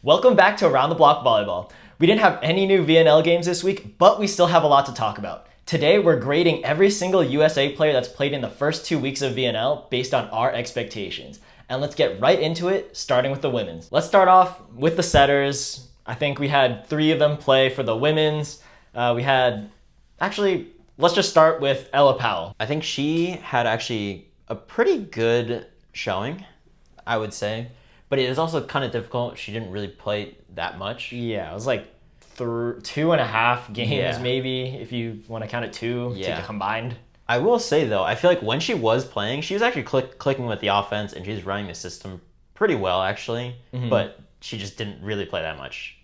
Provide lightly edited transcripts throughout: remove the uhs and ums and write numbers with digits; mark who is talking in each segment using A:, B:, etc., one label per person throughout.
A: Welcome back to Around the Block Volleyball. We didn't have any new VNL games this week, but we still have a lot to talk about. Today, we're grading every single USA player that's played in the first 2 weeks of VNL based on our expectations. And let's get right into it, starting with the women's. Let's start off with the setters. I think we had 3 of them play for the women's. Let's just start with Ella Powell.
B: I think she had actually a pretty good showing, I would say. But it was also kind of difficult. She didn't really play that much.
A: Yeah, it was like 2.5 games maybe, if you want to count it 2 to combined.
B: I will say, though, I feel like when she was playing, she was actually clicking with the offense, and she was running the system pretty well, actually. Mm-hmm. But she just didn't really play that much.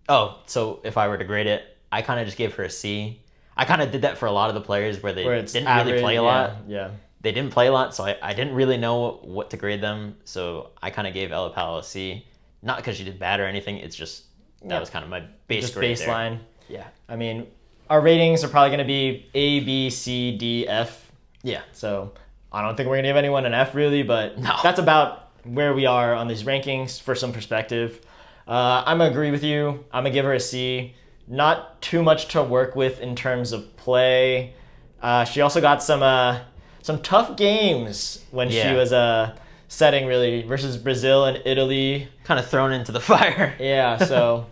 B: Oh, so if I were to grade it, I kind of just gave her a C. I kind of did that for a lot of the players where didn't really play a lot.
A: Yeah.
B: They didn't play a lot, so I didn't really know what to grade them. So I kind of gave Ella Powell a C. Not because she did bad or anything. It's just that was kind of my grade
A: baseline.
B: There. Yeah.
A: I mean, our ratings are probably going to be A, B, C, D, F.
B: Yeah.
A: So I don't think we're going to give anyone an F really, but that's about where we are on these rankings for some perspective. I'm going to agree with you. I'm going to give her a C. Not too much to work with in terms of play. She also got some tough games when she was setting really versus Brazil and Italy.
B: Kind of thrown into the fire.
A: Yeah, so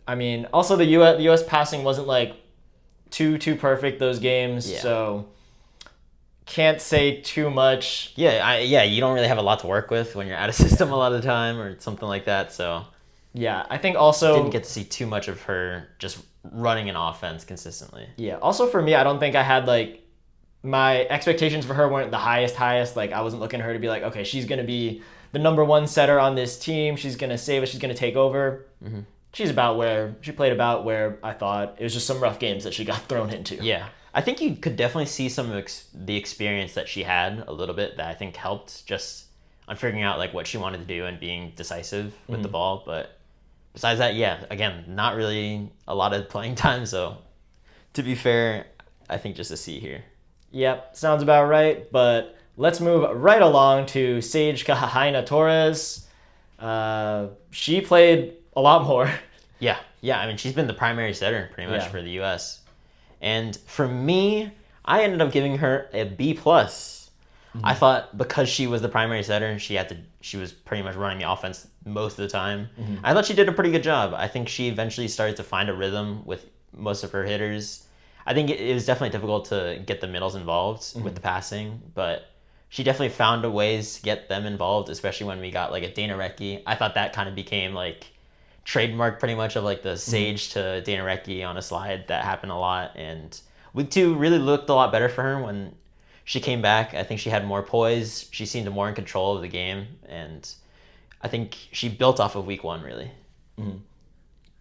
A: I mean, also the US passing wasn't like too perfect those games, so can't say too much.
B: Yeah, you don't really have a lot to work with when you're out of system a lot of the time or something like that, so
A: yeah, I think also
B: didn't get to see too much of her just running an offense consistently.
A: Yeah, also for me, I don't think I had my expectations for her weren't the highest. Like, I wasn't looking at her to be like, okay, she's going to be the number 1 setter on this team. She's going to save us. She's going to take over. Mm-hmm. She played about where I thought. It was just some rough games that she got thrown into.
B: Yeah. I think you could definitely see some of the experience that she had a little bit that I think helped just on figuring out like what she wanted to do and being decisive with the ball. But besides that, again, not really a lot of playing time. So to be fair, I think just a C here.
A: Yep, sounds about right, but let's move right along to Sage Kahaina Torres. She played a lot more.
B: Yeah, I mean, she's been the primary setter pretty much for the U.S. And for me, I ended up giving her a B+. Mm-hmm. I thought because she was the primary setter, she was pretty much running the offense most of the time. Mm-hmm. I thought she did a pretty good job. I think she eventually started to find a rhythm with most of her hitters. I think it was definitely difficult to get the middles involved with the passing, but she definitely found ways to get them involved, especially when we got like a Dana Recchi. I thought that kind of became like trademark pretty much of like the Sage to Dana Recchi on a slide. That happened a lot, and week 2 really looked a lot better for her when she came back. I think she had more poise. She seemed more in control of the game, and I think she built off of week 1 really.
A: Mm-hmm.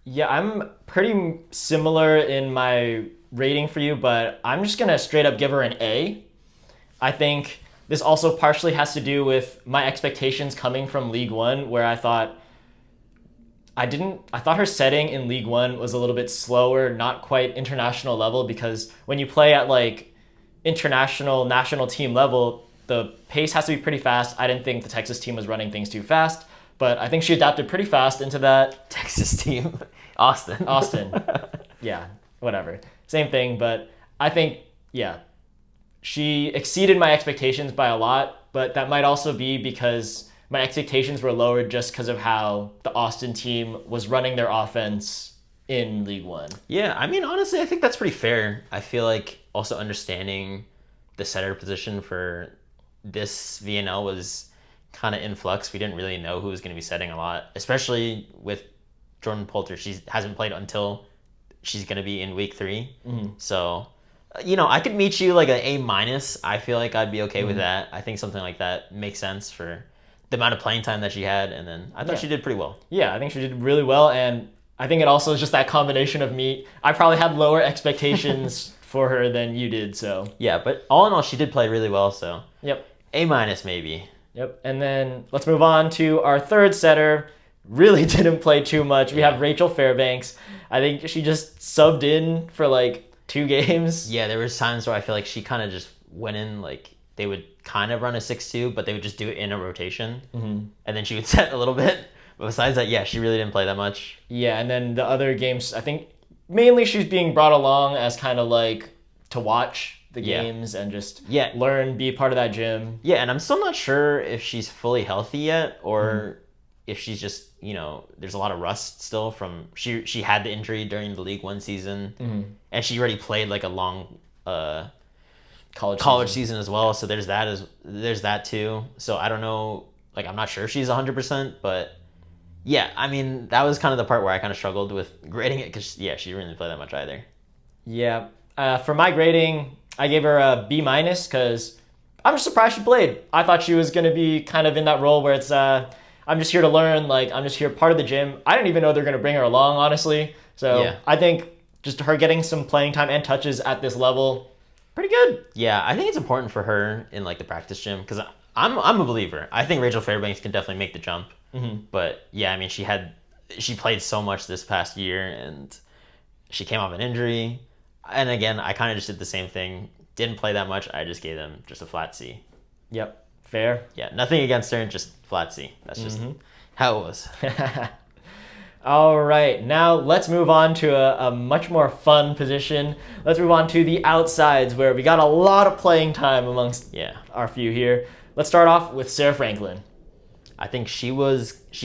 A: Yeah, I'm pretty similar in my rating for you, but I'm just going to straight up give her an A. I think this also partially has to do with my expectations coming from League One, where I thought her setting in League One was a little bit slower, not quite international level, because when you play at like international national team level, the pace has to be pretty fast. I didn't think the Texas team was running things too fast, but I think she adapted pretty fast into that.
B: Texas team. Austin.
A: Yeah, whatever. Same thing, but I think, she exceeded my expectations by a lot, but that might also be because my expectations were lowered just because of how the Austin team was running their offense in League One.
B: Yeah, I mean, honestly, I think that's pretty fair. I feel like also understanding the setter position for this VNL was kind of in flux. We didn't really know who was going to be setting a lot, especially with Jordan Poulter. She hasn't played until she's going to be in week 3. Mm-hmm. So, I could meet you like an A-. I feel like I'd be okay with that. I think something like that makes sense for the amount of playing time that she had. And then I thought she did pretty well.
A: Yeah, I think she did really well. And I think it also is just that combination of me. I probably had lower expectations for her than you did. So
B: yeah, but all in all, she did play really well. So
A: yep,
B: A- maybe.
A: Yep. And then let's move on to our third setter. Really didn't play too much. We have Rachel Fairbanks. I think she just subbed in for like 2 games.
B: Yeah, there was times where I feel like she kind of just went in, like they would kind of run a 6-2, but they would just do it in a rotation. Mm-hmm. And then she would set a little bit. But besides that, yeah, she really didn't play that much.
A: Yeah, and then the other games, I think mainly she's being brought along as kind of like to watch the games and just learn, be part of that gym.
B: Yeah, and I'm still not sure if she's fully healthy yet or if she's just, there's a lot of rust still from she had the injury during the League One season, and she already played like a long college season as well. So there's that too. So I don't know, like I'm not sure if she's 100%, but yeah, I mean that was kind of the part where I kind of struggled with grading it because she didn't play that much either.
A: Yeah, for my grading, I gave her a B- because I'm just surprised she played. I thought she was gonna be kind of in that role where it's I'm just here to learn, like I'm just here part of the gym. I didn't even know they're gonna bring her along, honestly. So I think just her getting some playing time and touches at this level, pretty good.
B: Yeah, I think it's important for her in like the practice gym because I'm a believer. I think Rachel Fairbanks can definitely make the jump. But yeah, I mean she played so much this past year and she came off an injury. And again, I kind of just did the same thing. Didn't play that much. I just gave them just a flat C.
A: Yep, fair.
B: Yeah, nothing against her, just flat C. That's just how it was.
A: All right, now let's move on to a much more fun position. Let's move on to the outsides where we got a lot of playing time amongst our few here. Let's start off with Sarah Franklin.
B: I think she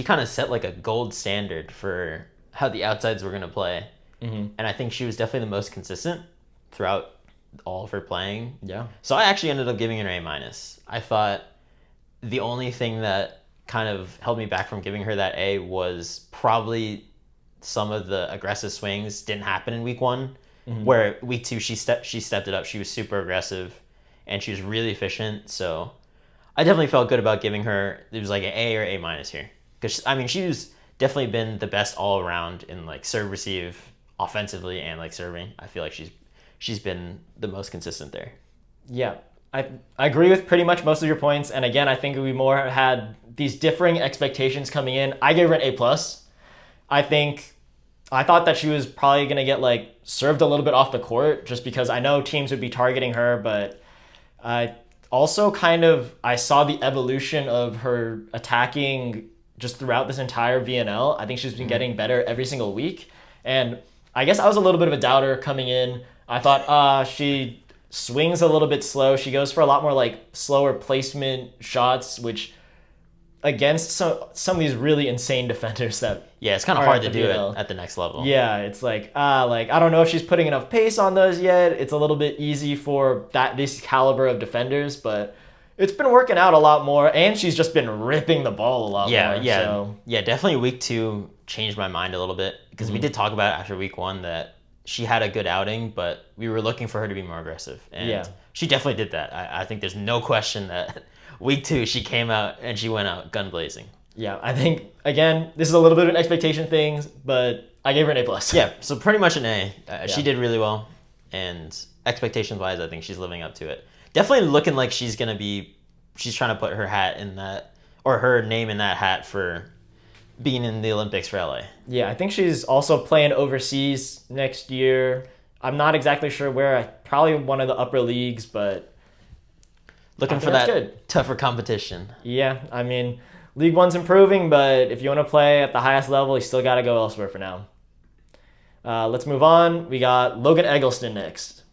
B: kind of set like a gold standard for how the outsides were going to play. And I think she was definitely the most consistent throughout all of her playing.
A: Yeah.
B: So I actually ended up giving her an A-. I thought the only thing that kind of held me back from giving her that A was probably some of the aggressive swings didn't happen in week 1, where week 2 she stepped it up. She was super aggressive and she was really efficient. So I definitely felt good about giving her, it was like an A or A- here. Because, I mean, she's definitely been the best all around in like serve receive offensively and like serving. I feel like she's been the most consistent there.
A: Yeah, I agree with pretty much most of your points. And again, I think we more had these differing expectations coming in. I gave her an A+. I thought that she was probably going to get like served a little bit off the court just because I know teams would be targeting her, but I also I saw the evolution of her attacking just throughout this entire VNL. I think she's been getting better every single week. And I guess I was a little bit of a doubter coming in. I thought she swings a little bit slow. She goes for a lot more like slower placement shots, which against some of these really insane defenders that
B: it's kind of hard to do it at the next level.
A: Yeah, it's like I don't know if she's putting enough pace on those yet. It's a little bit easy for this caliber of defenders, but it's been working out a lot more, and she's just been ripping the ball a lot more.
B: Yeah, definitely week 2 changed my mind a little bit because we did talk about it after week 1 that she had a good outing, but we were looking for her to be more aggressive, and she definitely did that. I think there's no question that week 2 she came out and she went out gun blazing.
A: Yeah, I think again this is a little bit of an expectation thing, but I gave her an A+.
B: Yeah, so pretty much an A. She did really well, and expectations wise, I think she's living up to it. Definitely looking like she's trying to put her hat in that, or her name in that hat for being in the Olympics for LA. Yeah,
A: I think she's also playing overseas next year. I'm not exactly sure where. Probably one of the upper leagues, but
B: looking for that tougher competition.
A: Yeah, I mean, League One's improving, but if you want to play at the highest level, you still got to go elsewhere for now. Let's move on. We got Logan Eggleston next.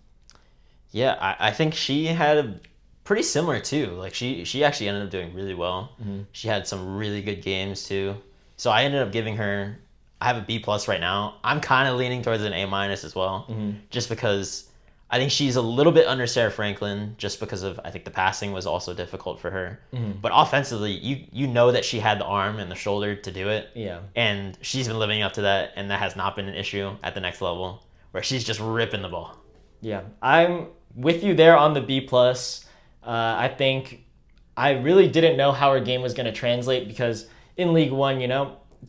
B: Yeah, I think she had a pretty similar too. Like she actually ended up doing really well. She had some really good games too. So I ended up giving her, I have a B+ right now. I'm kind of leaning towards an A- as well, just because I think she's a little bit under Sarah Franklin, just because of, I think the passing was also difficult for her. But offensively, you know that she had the arm and the shoulder to do it.
A: Yeah.
B: And she's been living up to that, and that has not been an issue at the next level, where she's just ripping the ball.
A: Yeah, I'm with you there on the B+. I think I really didn't know how her game was going to translate because in League One,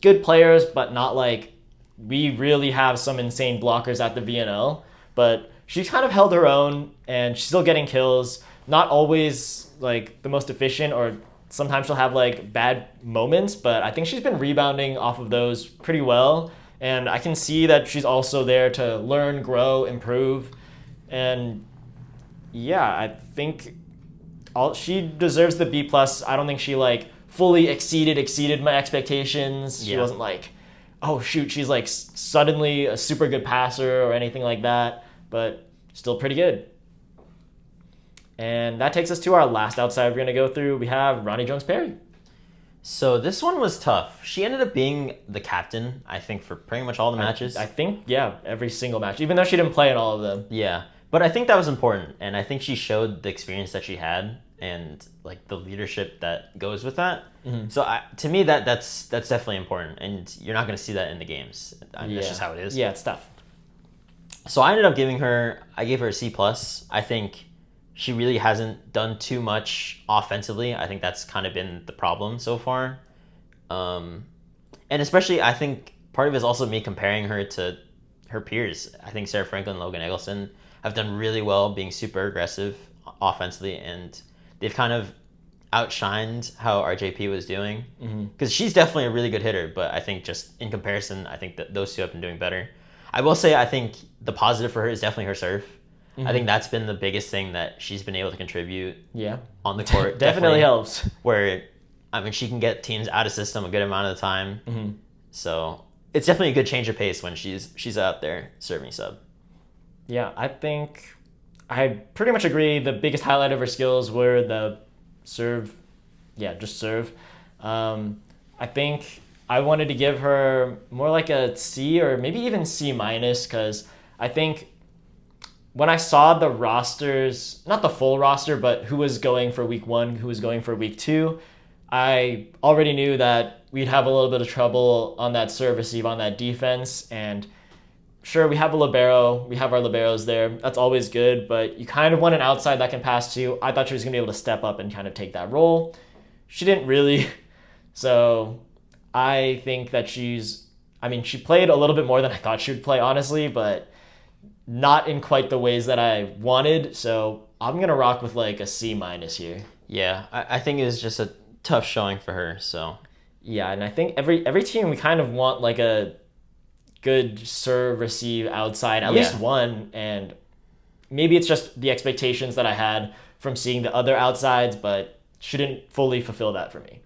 A: good players, but not like we really have some insane blockers at the VNL. But she kind of held her own, and she's still getting kills. Not always like the most efficient, or sometimes she'll have like bad moments, but I think she's been rebounding off of those pretty well. And I can see that she's also there to learn, grow, improve. And yeah, I think she deserves the B+. I don't think she like fully exceeded my expectations. She wasn't like, oh shoot, she's like suddenly a super good passer or anything like that, but still pretty good. And that takes us to our last outside we're going to go through. We have Ronnie Jones-Perry.
B: So this one was tough. She ended up being the captain, I think, for pretty much all the matches.
A: I think, yeah, every single match, even though she didn't play in all of them.
B: Yeah, but I think that was important, and I think she showed the experience that she had and like the leadership that goes with that. So to me, that's definitely important, and you're not going to see that in the games. That's just how it is.
A: Yeah, it's tough.
B: So I gave her a C+. I think she really hasn't done too much offensively. I think that's kind of been the problem so far. And especially, I think part of it is also me comparing her to her peers. I think Sarah Franklin and Logan Eggleston have done really well being super aggressive offensively, and they've kind of outshined how RJP was doing. Because she's definitely a really good hitter, but I think just in comparison, I think that those two have been doing better. I will say I think the positive for her is definitely her serve. I think that's been the biggest thing that she's been able to contribute on the court.
A: Definitely helps.
B: Where, I mean, she can get teams out of system a good amount of the time. So it's definitely a good change of pace when she's out there serving sub.
A: Yeah, I think I pretty much agree. The biggest highlight of her skills were the serve. Yeah, just serve. I think I wanted to give her more like a C or maybe even C- because I think when I saw the rosters, not the full roster, but who was going for week 1, who was going for week 2, I already knew that we'd have a little bit of trouble on that serve receive, on that defense. And sure, we have a libero. We have our liberos there. That's always good, but you kind of want an outside that can pass to. I thought she was going to be able to step up and kind of take that role. She didn't really. So I think that she played a little bit more than I thought she would play, honestly, but not in quite the ways that I wanted, so I'm going to rock with like a C- here.
B: Yeah, I think it was just a tough showing for her, so.
A: Yeah, and I think every team, we kind of want like a good serve, receive, outside, at least one, and maybe it's just the expectations that I had from seeing the other outsides, but she didn't fully fulfill that for me.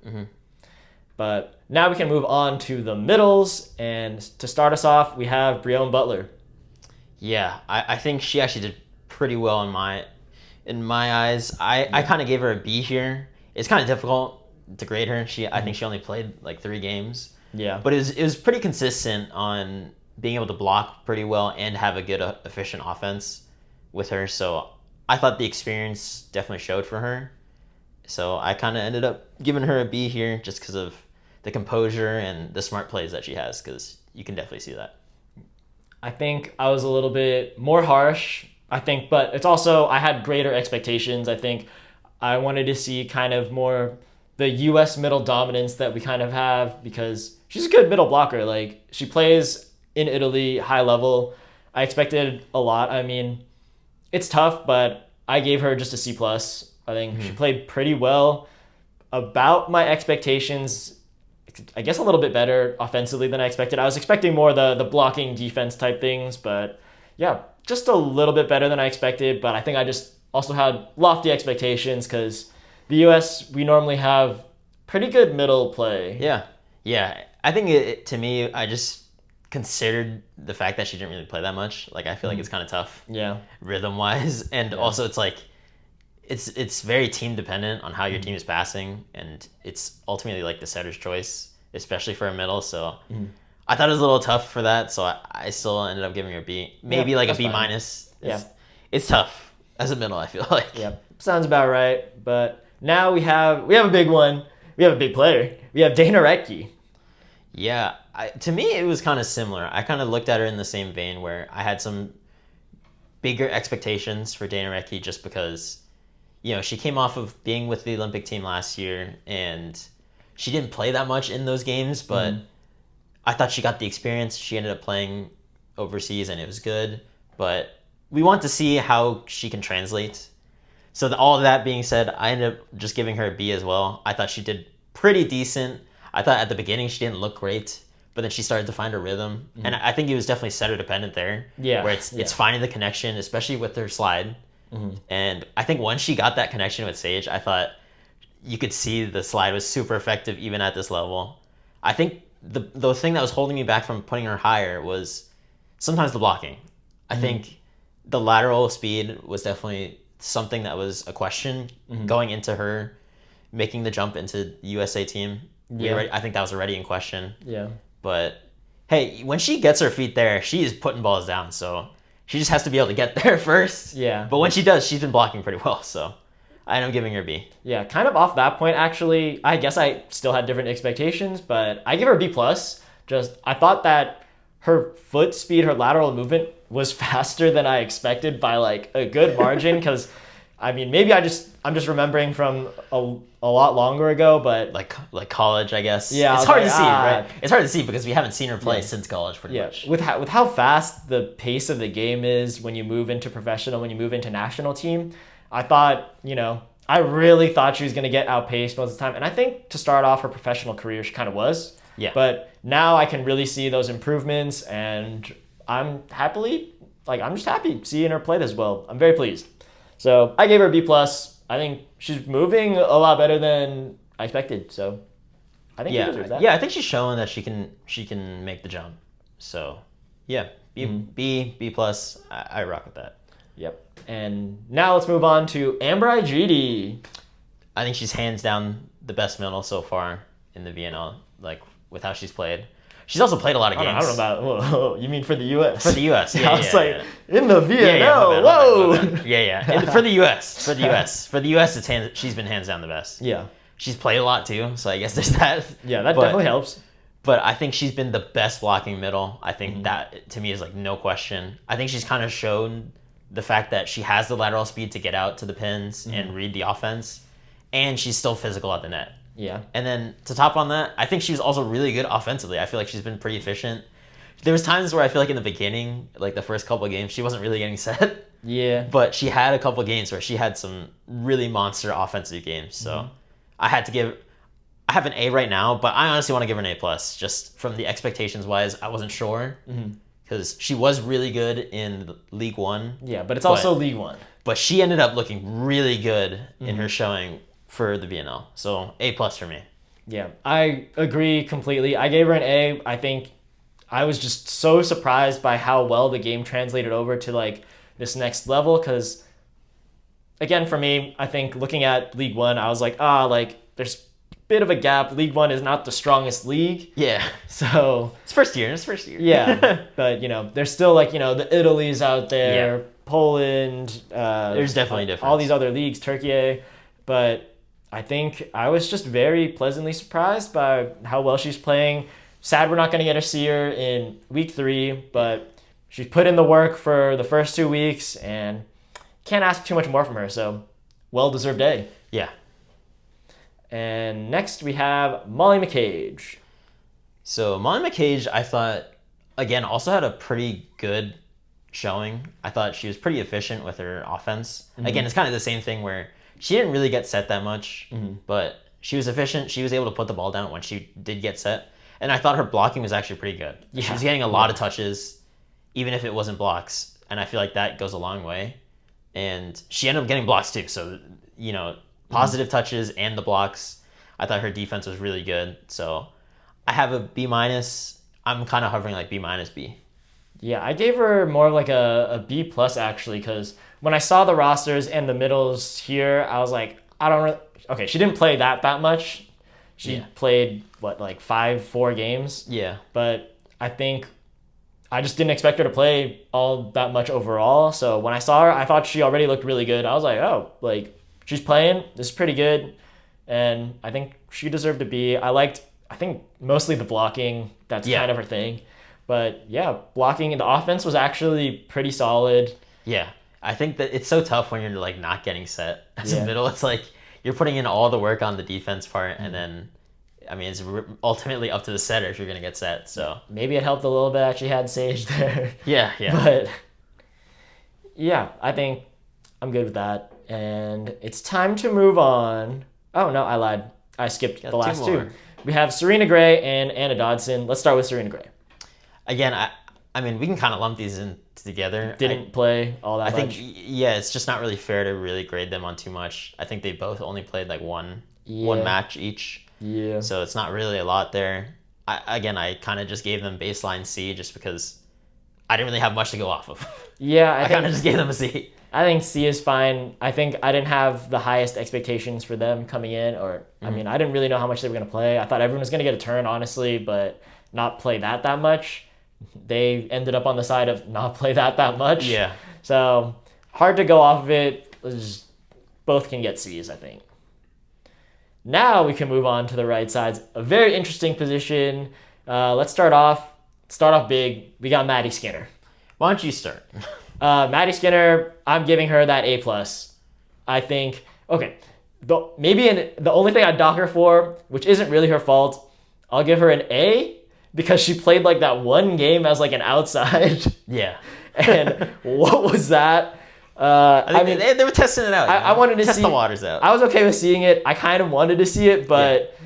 A: But now we can move on to the middles, and to start us off, we have Breonna Butler.
B: Yeah, I think she actually did pretty well in my eyes. I kind of gave her a B here. It's kind of difficult to grade her. I think she only played like 3 games.
A: Yeah.
B: But it was pretty consistent on being able to block pretty well and have a good efficient offense with her. So I thought the experience definitely showed for her. So I kind of ended up giving her a B here just because of the composure and the smart plays that she has, because you can definitely see that.
A: I think I was a little bit more harsh, but it's also, I had greater expectations. I think I wanted to see kind of more the U.S. middle dominance that we kind of have, because she's a good middle blocker. Like, she plays in Italy, high level. I expected a lot. I mean, it's tough, but I gave her just a C+. I think she played pretty well, about my expectations. I guess a little bit better offensively than I expected. I was expecting more the blocking defense type things, but yeah, just a little bit better than I expected. But I think I just also had lofty expectations because the U.S., we normally have pretty good middle play.
B: Yeah. I think to me, I just considered the fact that she didn't really play that much. Like, I feel like it's kind of tough.
A: Yeah.
B: Rhythm-wise. And also it's like, it's very team dependent on how your team is passing, and it's ultimately like the setter's choice, especially for a middle. So I thought it was a little tough for that, so I still ended up giving her a B, maybe like a B-. It's tough as a middle, I feel like.
A: Yeah, sounds about right. But now we have a big one. We have a big player. We have Dana Rettke.
B: Yeah, to me it was kind of similar. I kind of looked at her in the same vein where I had some bigger expectations for Dana Rettke just because, you know, she came off of being with the Olympic team last year, and she didn't play that much in those games, but I thought she got the experience. She ended up playing overseas, and it was good. But we want to see how she can translate. So all of that being said, I ended up just giving her a B as well. I thought she did pretty decent. I thought at the beginning she didn't look great, but then she started to find her rhythm. And I think it was definitely setter dependent there.
A: Yeah.
B: Where it's finding the connection, especially with her slide. And I think once she got that connection with Sage, I thought you could see the slide was super effective even at this level. I think the thing that was holding me back from putting her higher was sometimes the blocking. I think the lateral speed was definitely something that was a question going into her making the jump into the USA team.
A: Yeah.
B: I think that was already in question.
A: Yeah.
B: But hey, when she gets her feet there, she is putting balls down. So she just has to be able to get there first.
A: Yeah.
B: But when she does, she's been blocking pretty well. So I end up giving her a B.
A: Yeah, kind of off that point, actually, I guess I still had different expectations, but I give her a B+. Just, I thought that her foot speed, her lateral movement was faster than I expected by like a good margin, because I mean, maybe I'm just remembering from a lot longer ago, but
B: like college, I guess.
A: Yeah,
B: it's hard
A: like,
B: to see, right? It's hard to see because we haven't seen her play since college, pretty much.
A: With how fast the pace of the game is when you move into professional, when you move into national team, I thought, I really thought she was going to get outpaced most of the time, and I think to start off her professional career, she kind of was.
B: Yeah.
A: But now I can really see those improvements, and I'm just happy seeing her play this well. I'm very pleased. So I gave her a B+. I think she's moving a lot better than I expected. So I think she deserves that.
B: Yeah, I think she's showing that she can make the jump. So yeah, B+. I rock with that.
A: Yep. And now let's move on to Amber Igidi.
B: I think she's hands down the best middle so far in the VNL, like with how she's played. She's also played a lot of games.
A: I don't know about, you mean for the U.S.?
B: For the U.S., yeah.
A: I was like, in the VNL,
B: my bad. Yeah. For the U.S., For the U.S., she's been hands down the best.
A: Yeah.
B: She's played a lot too, so I guess there's that.
A: Yeah, that definitely helps.
B: But I think she's been the best blocking middle. I think that, to me, is like no question. I think she's kind of shown the fact that she has the lateral speed to get out to the pins and read the offense, and she's still physical at the net.
A: Yeah.
B: And then to top on that, I think she was also really good offensively. I feel like she's been pretty efficient. There was times where I feel like in the beginning, like the first couple of games, she wasn't really getting set.
A: Yeah.
B: But she had a couple of games where she had some really monster offensive games. So I have an A right now, but I honestly want to give her an A+. Just from the expectations wise, I wasn't sure. Because she was really good in League One.
A: Yeah, but it's also League One.
B: But she ended up looking really good in her showing for the VNL. So A+ for me.
A: Yeah, I agree completely. I gave her an A. I think I was just so surprised by how well the game translated over to like this next level, because again, for me, I think looking at League One, I was like, there's a bit of a gap. League One is not the strongest league.
B: Yeah.
A: So
B: It's first year.
A: Yeah. But, there's still like, the Italy's out there, Poland.
B: There's definitely a difference.
A: All these other leagues, Turkey. But I think I was just very pleasantly surprised by how well she's playing. Sad we're not going to get to see her in week 3, but she's put in the work for the first 2 weeks and can't ask too much more from her. So well-deserved A.
B: Yeah.
A: And next we have Molly McCage.
B: So Molly McCage, I thought, again, also had a pretty good showing. I thought she was pretty efficient with her offense. Again, it's kind of the same thing where she didn't really get set that much, but she was efficient. She was able to put the ball down when she did get set. And I thought her blocking was actually pretty good. Yeah. She was getting a lot of touches, even if it wasn't blocks. And I feel like that goes a long way. And she ended up getting blocks too. So, positive touches and the blocks. I thought her defense was really good. So I have a B-. I'm kind of hovering like B-, B.
A: Yeah, I gave her more of like a B+ actually, because when I saw the rosters and the middles here, I was like, okay, she didn't play that much. She played, 4 games?
B: Yeah.
A: But I think I just didn't expect her to play all that much overall. So when I saw her, I thought she already looked really good. I was like, she's playing. This is pretty good. And I think she deserved to be. I think mostly the blocking. That's kind of her thing. But yeah, blocking in the offense was actually pretty solid.
B: Yeah. I think that it's so tough when you're like not getting set as a middle. It's like you're putting in all the work on the defense part, and then, I mean, it's ultimately up to the setter if you're going to get set. So
A: maybe it helped a little bit that she had Sage there.
B: Yeah.
A: But yeah, I think I'm good with that. And it's time to move on. Oh, no, I lied. I skipped the last two. We have Serena Gray and Anna Dodson. Let's start with Serena Gray.
B: Again, I mean, we can kind of lump these in together.
A: Didn't play all that much.
B: I think, it's just not really fair to really grade them on too much. I think they both only played like one one
A: Yeah.
B: match each.
A: Yeah.
B: So it's not really a lot there. I kind of just gave them baseline C just because I didn't really have much to go off of.
A: Yeah,
B: I kind of just gave them a C.
A: I think C is fine. I think I didn't have the highest expectations for them coming in, or I mean, I didn't really know how much they were going to play. I thought everyone was going to get a turn, honestly, but not play that much. They ended up on the side of not play that much.
B: Yeah.
A: So hard to go off of it. Both can get C's, I think. Now we can move on to the right sides. A very interesting position. Let's start off big. We got Maddie Skinner.
B: Why don't you start?
A: Maddie Skinner, I'm giving her that A+. I think, okay, the only thing I'd dock her for, which isn't really her fault, I'll give her an A because she played like that one game as like an outside.
B: Yeah.
A: And what was that?
B: I mean, they were testing it out.
A: I wanted to
B: test
A: see
B: the waters out.
A: I was okay with seeing it. I kind of wanted to see it, but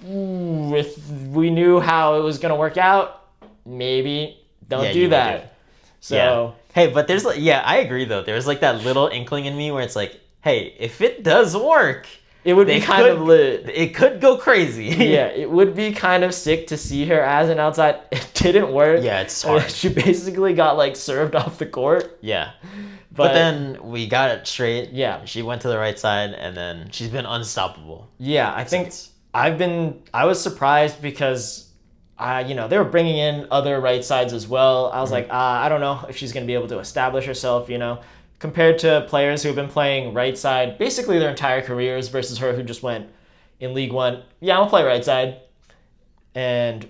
A: if we knew how it was going to work out, maybe don't do that. So
B: hey, but there's I agree though. There's like that little inkling in me where it's like, hey, if it does work,
A: it would be kind of lit.
B: It could go crazy.
A: Yeah, it would be kind of sick to see her as an outside. It didn't work.
B: Yeah, it's hard.
A: She basically got like served off the court.
B: Yeah. But then we got it straight.
A: Yeah.
B: She went to the right side and then she's been unstoppable.
A: Yeah, I think I was surprised because they were bringing in other right sides as well. I was like, I don't know if she's going to be able to establish herself, compared to players who have been playing right side basically their entire careers versus her who just went in League One. Yeah, I'm going to play right side. And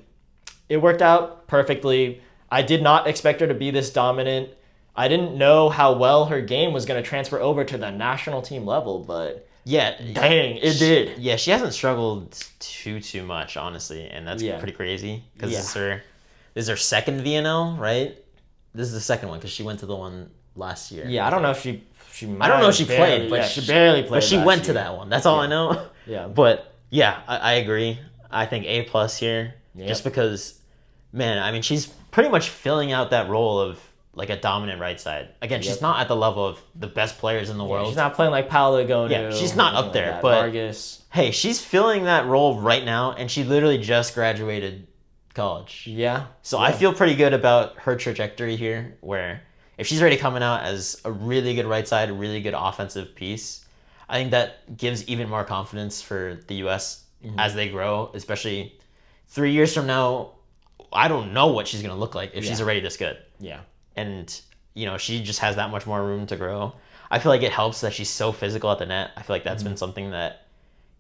A: it worked out perfectly. I did not expect her to be this dominant. I didn't know how well her game was going to transfer over to the national team level, but
B: yeah,
A: dang, it did.
B: Yeah, she hasn't struggled too much, honestly, and that's pretty crazy because this is her second VNL, right? This is the second one because she went to the one last year.
A: Yeah, I don't know if she
B: I don't know if she played, but
A: she barely played.
B: But she went to that one. That's all I know.
A: Yeah.
B: But yeah, I agree. I think A+ here, just because, man, I mean, she's pretty much filling out that role of like a dominant right side. Again, she's not at the level of the best players in the world.
A: She's not playing like Paola Gonu.
B: Yeah, she's not up there.
A: Like
B: but
A: Vargas.
B: Hey, she's filling that role right now, and she literally just graduated college.
A: Yeah.
B: So I feel pretty good about her trajectory here, where if she's already coming out as a really good right side, a really good offensive piece, I think that gives even more confidence for the U.S. as they grow, especially 3 years from now. I don't know what she's going to look like if she's already this good.
A: Yeah.
B: And, she just has that much more room to grow. I feel like it helps that she's so physical at the net. I feel like that's been something that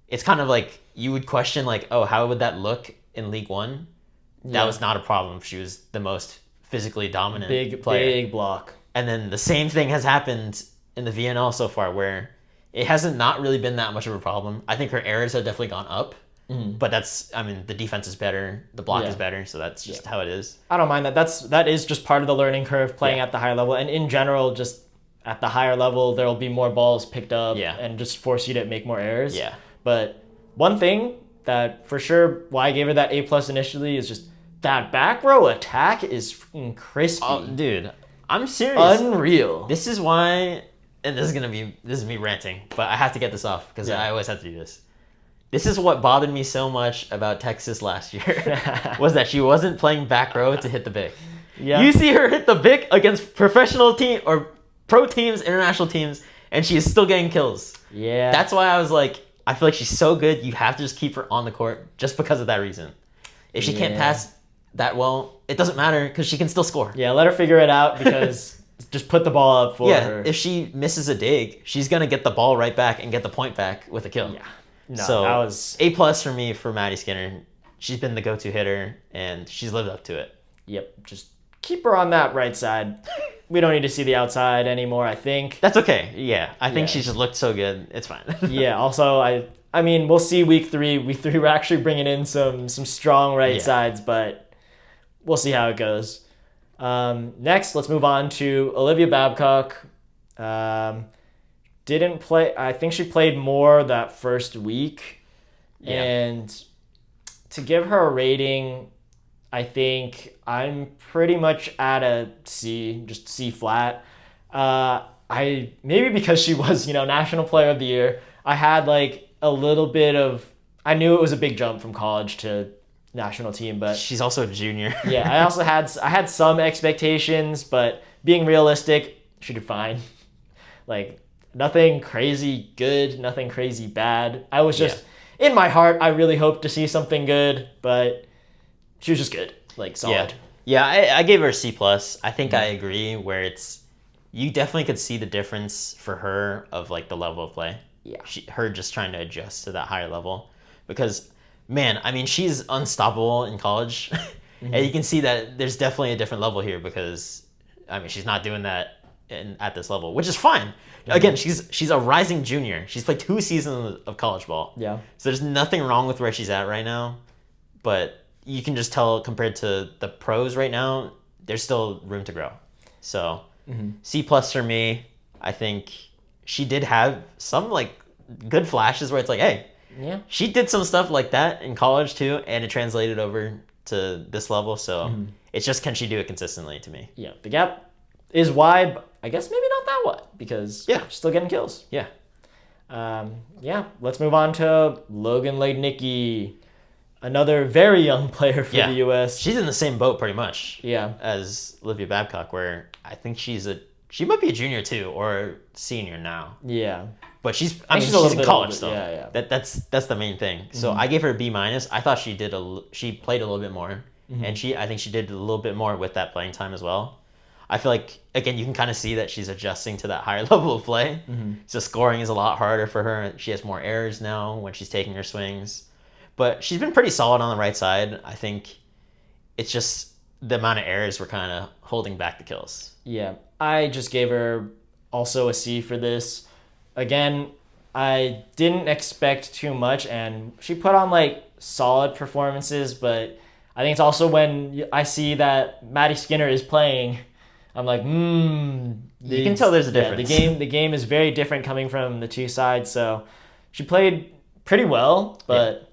B: it's kind of like you would question, like, oh, how would that look in League One? That was not a problem if she was the most physically dominant player.
A: Big block.
B: And then the same thing has happened in the VNL so far, where it hasn't not really been that much of a problem. I think her errors have definitely gone up. But the defense is better, the block is better, so that's just how it is.
A: I don't mind that. That is just part of the learning curve playing at the higher level. And in general, just at the higher level, there will be more balls picked up and just force you to make more errors.
B: Yeah.
A: But one thing that for sure why I gave her that A+ initially is just that back row attack is freaking crispy.
B: Oh, dude, I'm serious.
A: Unreal.
B: This is why, and this is me ranting, but I have to get this off because I always have to do this. This is what bothered me so much about Texas last year, was that she wasn't playing back row to hit the bic.
A: Yeah.
B: You see her hit the bic against professional team or pro teams, international teams, and she is still getting kills.
A: Yeah.
B: That's why I was like, I feel like she's so good, you have to just keep her on the court just because of that reason. If she can't pass that well, it doesn't matter because she can still score.
A: Yeah, let her figure it out because just put the ball up for her.
B: If she misses a dig, she's going to get the ball right back and get the point back with a kill.
A: Yeah. No,
B: so
A: that was
B: A+ for me for Maddie Skinner. She's been the go-to hitter, and she's lived up to it.
A: Yep, just keep her on that right side. We don't need to see the outside anymore, I think.
B: That's okay. Yeah, I think she's just looked so good. It's fine.
A: Yeah, also, I mean, we'll see week 3. Week 3, we're actually bringing in some strong right sides, but we'll see how it goes. Next, let's move on to Olivia Babcock. Didn't play. I think she played more that first week. Yeah. And to give her a rating, I think I'm pretty much at a C, just C flat. Maybe because she was, National Player of the Year. I had a little bit of. I knew it was a big jump from college to national team, but
B: she's also a junior.
A: yeah, I had some expectations, but being realistic, she did fine. Like nothing crazy good, nothing crazy bad. I was just in my heart, I really hoped to see something good, but she was just good, like solid.
B: Yeah, I gave her a C+. I think I agree where you definitely could see the difference for her of like the level of play.
A: Yeah.
B: Her just trying to adjust to that higher level because, man, I mean, she's unstoppable in college. And you can see that there's definitely a different level here because, I mean, she's not doing that at this level, which is fine. Again, she's a rising junior. She's played 2 seasons of college ball.
A: Yeah. So
B: there's nothing wrong with where she's at right now, but you can just tell compared to the pros right now, there's still room to grow. So C+ for me. I think she did have some like good flashes where it's like, hey, she did some stuff like that in college too, and it translated over to this level. So it's just, can she do it consistently to me?
A: Yeah, the gap is wide, but I guess maybe not that wide because she's still getting kills.
B: Yeah.
A: Let's move on to Logan Leidnicki. Another very young player for the U.S.
B: She's in the same boat pretty much.
A: Yeah.
B: As Olivia Babcock, where I think she might be a junior too or senior now.
A: Yeah.
B: But she's
A: a
B: in
A: little
B: college
A: older.
B: though. Yeah. That's the main thing. So I gave her a B-. I thought she played a little bit more, and I think she did a little bit more with that playing time as well. I feel like, again, you can kind of see that she's adjusting to that higher level of play. So scoring is a lot harder for her. She has more errors now when she's taking her swings. But she's been pretty solid on the right side. I think it's just the amount of errors were kind of holding back the kills.
A: Yeah, I just gave her also a C for this. Again, I didn't expect too much, and she put on like solid performances, but I think it's also when I see that Maddie Skinner is playing, I'm like,
B: You can tell there's a difference.
A: The game is very different coming from the two sides, so she played pretty well, but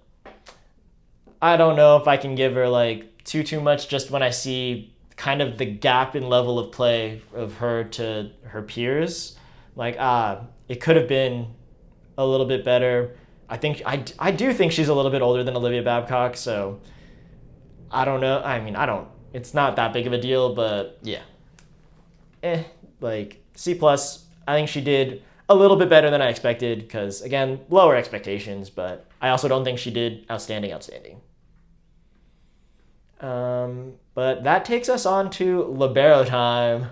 A: I don't know if I can give her like too much just when I see kind of the gap in level of play of her to her peers. Like, it could have been a little bit better. I do think she's a little bit older than Olivia Babcock, so I don't know. I mean, it's not that big of a deal, but like C+. I think she did a little bit better than I expected because, again, lower expectations, but I also don't think she did outstanding. But that takes us on to libero time.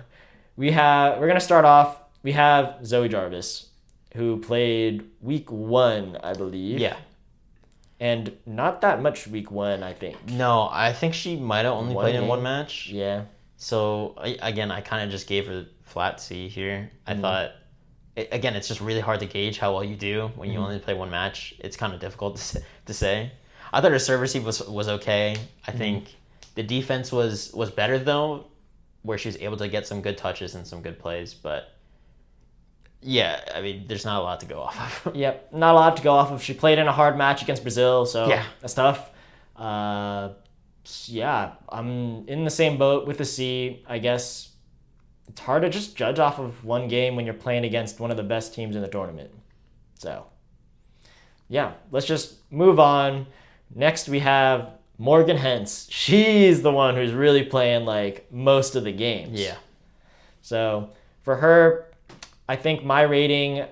A: We're gonna start off. We have Zoe Jarvis, who played week 1, I believe.
B: Yeah. And
A: not that much week 1, I think.
B: No, I think she might have only played in 1 match.
A: Yeah.
B: So, again, I kind of just gave her flat C here. I thought, again, it's just really hard to gauge how well you do when you only play 1 match. It's kind of difficult to say. I thought her serve receive was okay. I think the defense was better, though, where she was able to get some good touches and some good plays. But, yeah, I mean, there's not a lot to go off of.
A: Yep, not a lot to go off of. She played in a hard match against Brazil, so that's tough. Yeah, I'm in the same boat with the C. I guess it's hard to just judge off of 1 game when you're playing against one of the best teams in the tournament. So, yeah, let's just move on. Next, we have Morgan Hentz. She's the one who's really playing like most of the games.
B: Yeah.
A: So for her, I think my rating,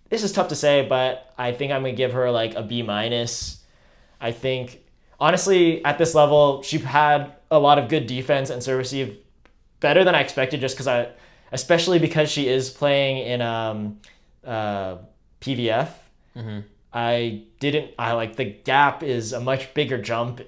A: this is tough to say, but I think I'm gonna give her like a B-. I think honestly at this level she had a lot of good defense and serve receive, better than I expected, just especially because she is playing in PVF. The gap is a much bigger jump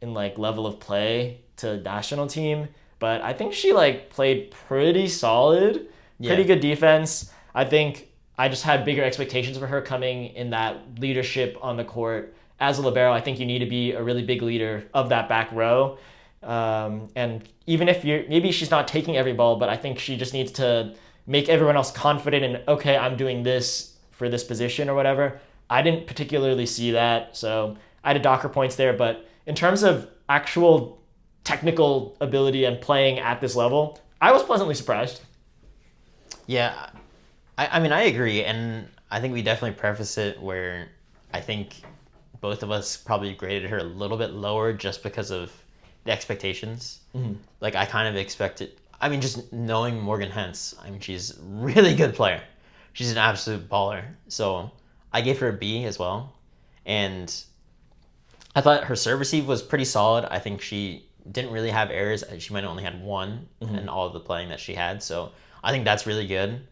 A: in like level of play to national team, but I think she like played pretty solid, pretty good defense. I think I just had bigger expectations for her coming in that leadership on the court. As a libero, I think you need to be a really big leader of that back row. And even if maybe she's not taking every ball, but I think she just needs to make everyone else confident in, okay, I'm doing this for this position or whatever. I didn't particularly see that, so I had docker points there. But in terms of actual technical ability and playing at this level, I was pleasantly surprised.
B: Yeah, I mean, I agree. And I think we definitely preface it where I think both of us probably graded her a little bit lower just because of the expectations.
A: Mm-hmm.
B: Like, I kind of expected... I mean, just knowing Morgan Hens, I mean, she's a really good player. She's an absolute baller. So I gave her a B as well. And I thought her serve receive was pretty solid. I think she didn't really have errors. She might have only had one in all of the playing that she had. So I think that's really good.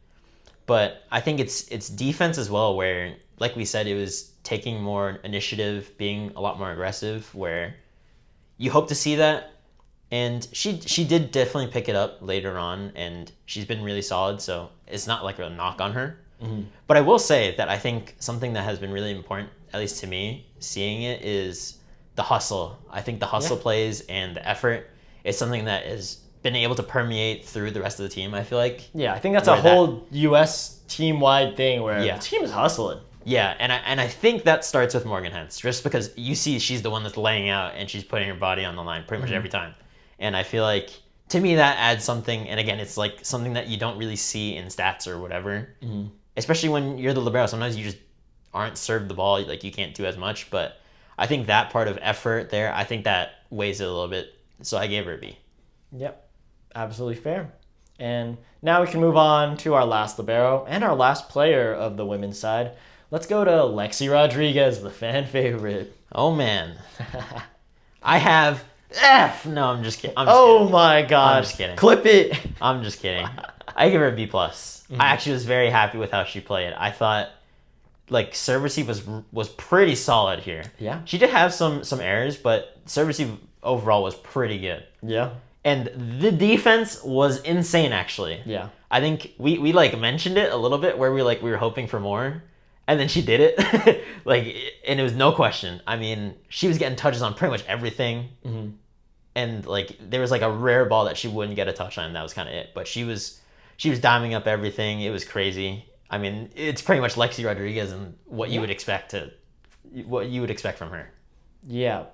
B: But I think it's defense as well, where, like we said, it was taking more initiative, being a lot more aggressive, where you hope to see that. And she did definitely pick it up later on, and she's been really solid, so it's not like a knock on her. Mm-hmm. But I will say that I think something that has been really important, at least to me, seeing it, is the hustle. I think the hustle plays and the effort is something that has been able to permeate through the rest of the team, I feel like.
A: Yeah, I think that's a whole U.S. team-wide thing where the team is hustling.
B: Yeah, and I think that starts with Morgan Hens, just because you see she's the one that's laying out and she's putting her body on the line pretty much every time. And I feel like, to me, that adds something. And again, it's like something that you don't really see in stats or whatever. Mm-hmm. Especially when you're the libero. Sometimes you just aren't served the ball. Like, you can't do as much. But I think that part of effort there, I think that weighs it a little bit. So I gave her a B.
A: Yep. Absolutely fair. And now we can move on to our last libero and our last player of the women's side. Let's go to Lexi Rodriguez, the fan favorite.
B: Oh, man. I have... F. No, I'm just kidding.
A: My God.
B: I'm just kidding.
A: Clip it.
B: I'm just kidding. I give her a B+. Mm-hmm. I actually was very happy with how she played. I thought, like, serve receive was pretty solid here.
A: Yeah.
B: She did have some errors, but serve receive overall was pretty good.
A: Yeah.
B: And the defense was insane, actually.
A: Yeah.
B: I think we like mentioned it a little bit where we were hoping for more. And then she did it. And it was no question. I mean, she was getting touches on pretty much everything. Mm-hmm. And, like, there was, like, a rare ball that she wouldn't get a touch on, and that was kind of it. But she was diming up everything. It was crazy. I mean, it's pretty much Lexi Rodriguez and what you would expect from her.
A: Yeah.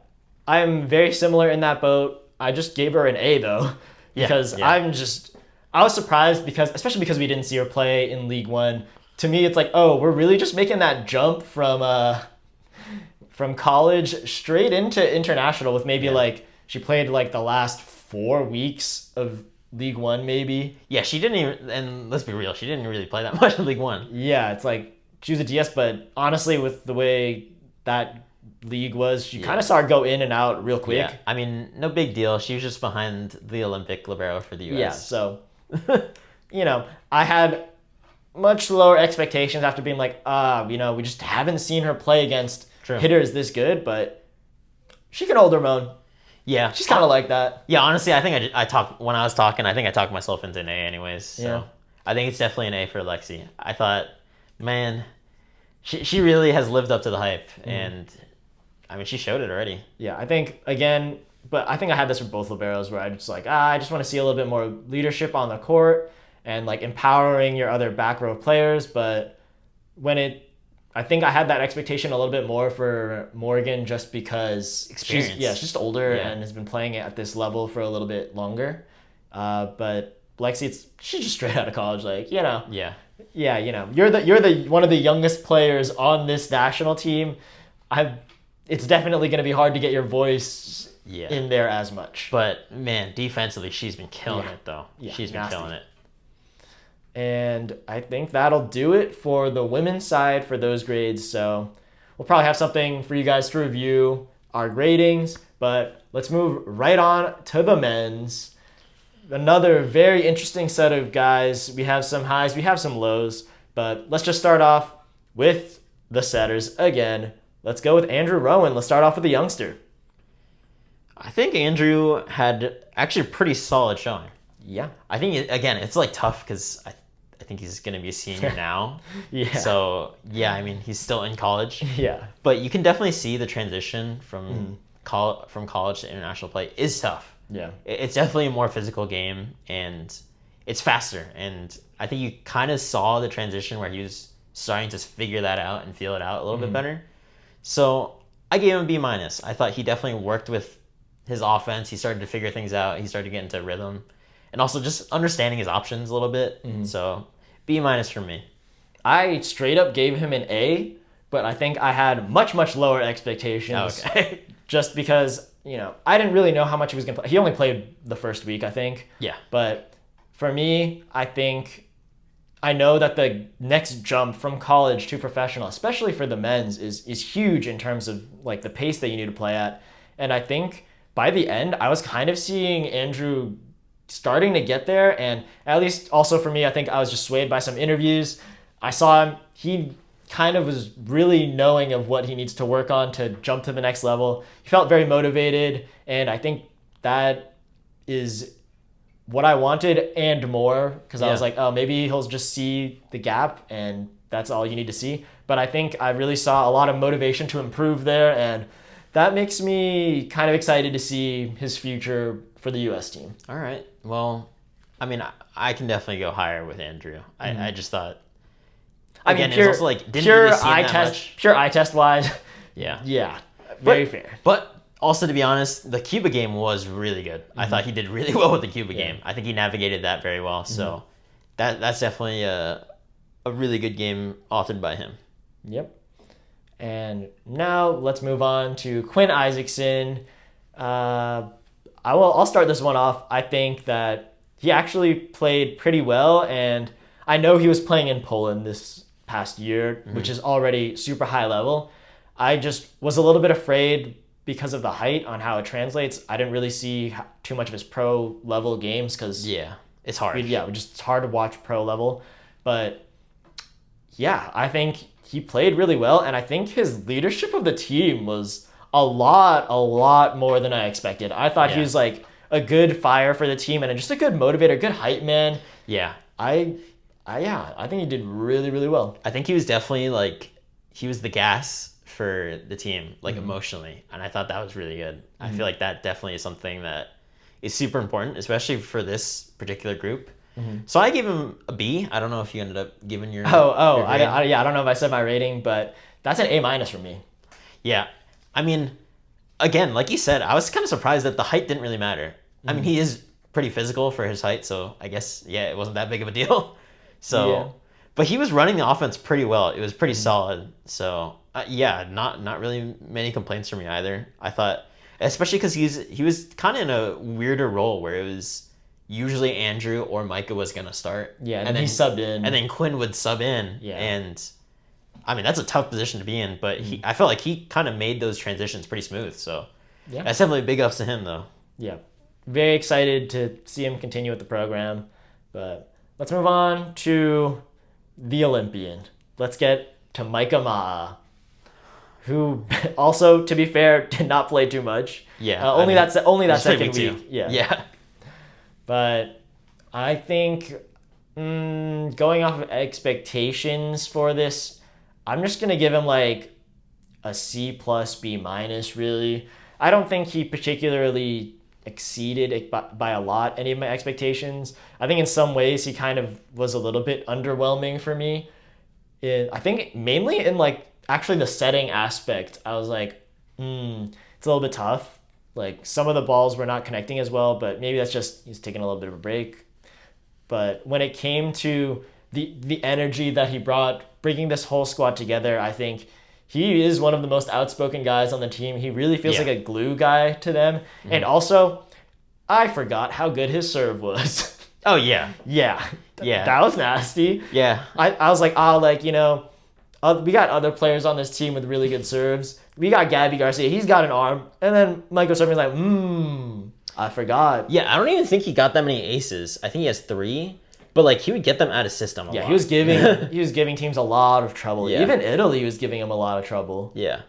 A: I'm very similar in that boat. I just gave her an A, though. Because I was surprised, especially because we didn't see her play in League One. To me, it's like, oh, we're really just making that jump from college straight into international with maybe, like, she played, like, the last 4 weeks of League One, maybe.
B: Yeah, she didn't even... And let's be real, she didn't really play that much in League One.
A: Yeah, it's like, she was a DS, but honestly, with the way that league was, she kind of saw her go in and out real quick.
B: Yeah, I mean, no big deal. She was just behind the Olympic libero for the U.S.
A: Yeah, so, I had much lower expectations after being like, we just haven't seen her play against hitters this good, but she can hold her own.
B: Yeah.
A: She's kind of like that.
B: Yeah, honestly, I think I talked myself into an A anyways. So I think it's definitely an A for Lexi. I thought, man, she really has lived up to the hype. And, I mean, she showed it already.
A: Yeah, I think, again, but I think I had this with both liberos where I just like, I just want to see a little bit more leadership on the court and, like, empowering your other back row players. But I think I had that expectation a little bit more for Morgan just because
B: experience.
A: She's just older and has been playing it at this level for a little bit longer. But Lexi, she's just straight out of college, like,
B: Yeah.
A: you're the one of the youngest players on this national team. It's definitely going to be hard to get your voice in there as much.
B: But man, defensively, she's been killing it though. Yeah, she's been killing it.
A: And I think that'll do it for the women's side for those grades. So we'll probably have something for you guys to review our gradings, but let's move right on to the men's. Another very interesting set of guys. We have some highs, we have some lows, but let's just start off with the setters again. Let's go with Andrew Rowan. Let's start off with the youngster.
B: I think Andrew had actually a pretty solid showing.
A: Yeah.
B: I think, again, it's like tough because I think he's going to be a senior now.
A: Yeah.
B: So, yeah, I mean, he's still in college.
A: Yeah.
B: But you can definitely see the transition from college to international play is tough.
A: Yeah.
B: It's definitely a more physical game, and it's faster. And I think you kind of saw the transition where he was starting to figure that out and feel it out a little bit better. So I gave him a B-. I thought he definitely worked with his offense. He started to figure things out. He started to get into rhythm. And also just understanding his options a little bit. So B- for me.
A: I straight up gave him an A, but I think I had much, much lower expectations.
B: Okay.
A: Just because, I didn't really know how much he was going to play. He only played the first week, I think.
B: Yeah.
A: But for me, I know that the next jump from college to professional, especially for the men's, is huge in terms of like the pace that you need to play at. And I think by the end, I was kind of seeing Andrew starting to get there. And at least also for me, I think I was just swayed by some interviews. I saw him, he kind of was really knowing of what he needs to work on to jump to the next level. He felt very motivated, and I think that is what I wanted and more, because I was like, oh, maybe he'll just see the gap and that's all you need to see. But I think I really saw a lot of motivation to improve there, and that makes me kind of excited to see his future for the U.S. team.
B: All right. Well, I mean, I can definitely go higher with Andrew. I just thought, again, it was also like, didn't really see him that much.
A: Pure eye test wise,
B: Yeah.
A: very fair.
B: But also, to be honest, the Cuba game was really good. I thought he did really well with the Cuba game. I think he navigated that very well. So that's definitely a really good game authored by him.
A: Yep. And now let's move on to Quinn Isaacson. I'll start this one off. I think that he actually played pretty well, and I know he was playing in Poland this past year, which is already super high level. I just was a little bit afraid because of the height on how it translates. I didn't really see too much of his pro level games because
B: it's hard.
A: It's hard to watch pro level. But yeah, I think he played really well, and I think his leadership of the team was a lot more than I expected. I thought he was like a good fire for the team and just a good motivator, good hype man.
B: Yeah.
A: I think he did really, really well.
B: I think he was definitely he was the gas for the team, emotionally. And I thought that was really good. I feel like that definitely is something that is super important, especially for this particular group. So I gave him a B. I don't know if you ended up giving your...
A: I don't know if I said my rating, but that's an A- for me.
B: Yeah. I mean, again, like you said, I was kind of surprised that the height didn't really matter. I mean, he is pretty physical for his height, so I guess, it wasn't that big of a deal. So, but he was running the offense pretty well. It was pretty solid. So, not really many complaints from me either. I thought, especially because he was kind of in a weirder role where it was usually Andrew or Micah was going to start.
A: Yeah, and then he subbed in.
B: And then Quinn would sub in. Yeah. And, I mean, that's a tough position to be in, but I felt like he kind of made those transitions pretty smooth. So, that's definitely big ups to him, though.
A: Yeah. Very excited to see him continue with the program. But let's move on to the Olympian. Let's get to Micah Ma'a, who also, to be fair, did not play too much.
B: Yeah.
A: Only that second week.
B: Yeah.
A: But I think going off of expectations for this, I'm just going to give him like a C plus B minus, really. I don't think he particularly exceeded it by a lot any of my expectations. I think in some ways he kind of was a little bit underwhelming for me. I think mainly in actually the setting aspect. I was like, it's a little bit tough. Like some of the balls were not connecting as well, but maybe that's just he's taking a little bit of a break. But when it came to the energy that he brought, bringing this whole squad together, I think he is one of the most outspoken guys on the team. He really feels like a glue guy to them. And also, I forgot how good his serve was.
B: Oh, yeah.
A: Yeah. That was nasty.
B: Yeah.
A: I was like, we got other players on this team with really good serves. We got Gabby Garcia. He's got an arm. And then Michael serving like, I forgot.
B: Yeah, I don't even think he got that many aces. I think he has 3. But he would get them out of system a lot.
A: He was giving teams a lot of trouble. Yeah. Even Italy was giving him a lot of trouble.
B: Yeah.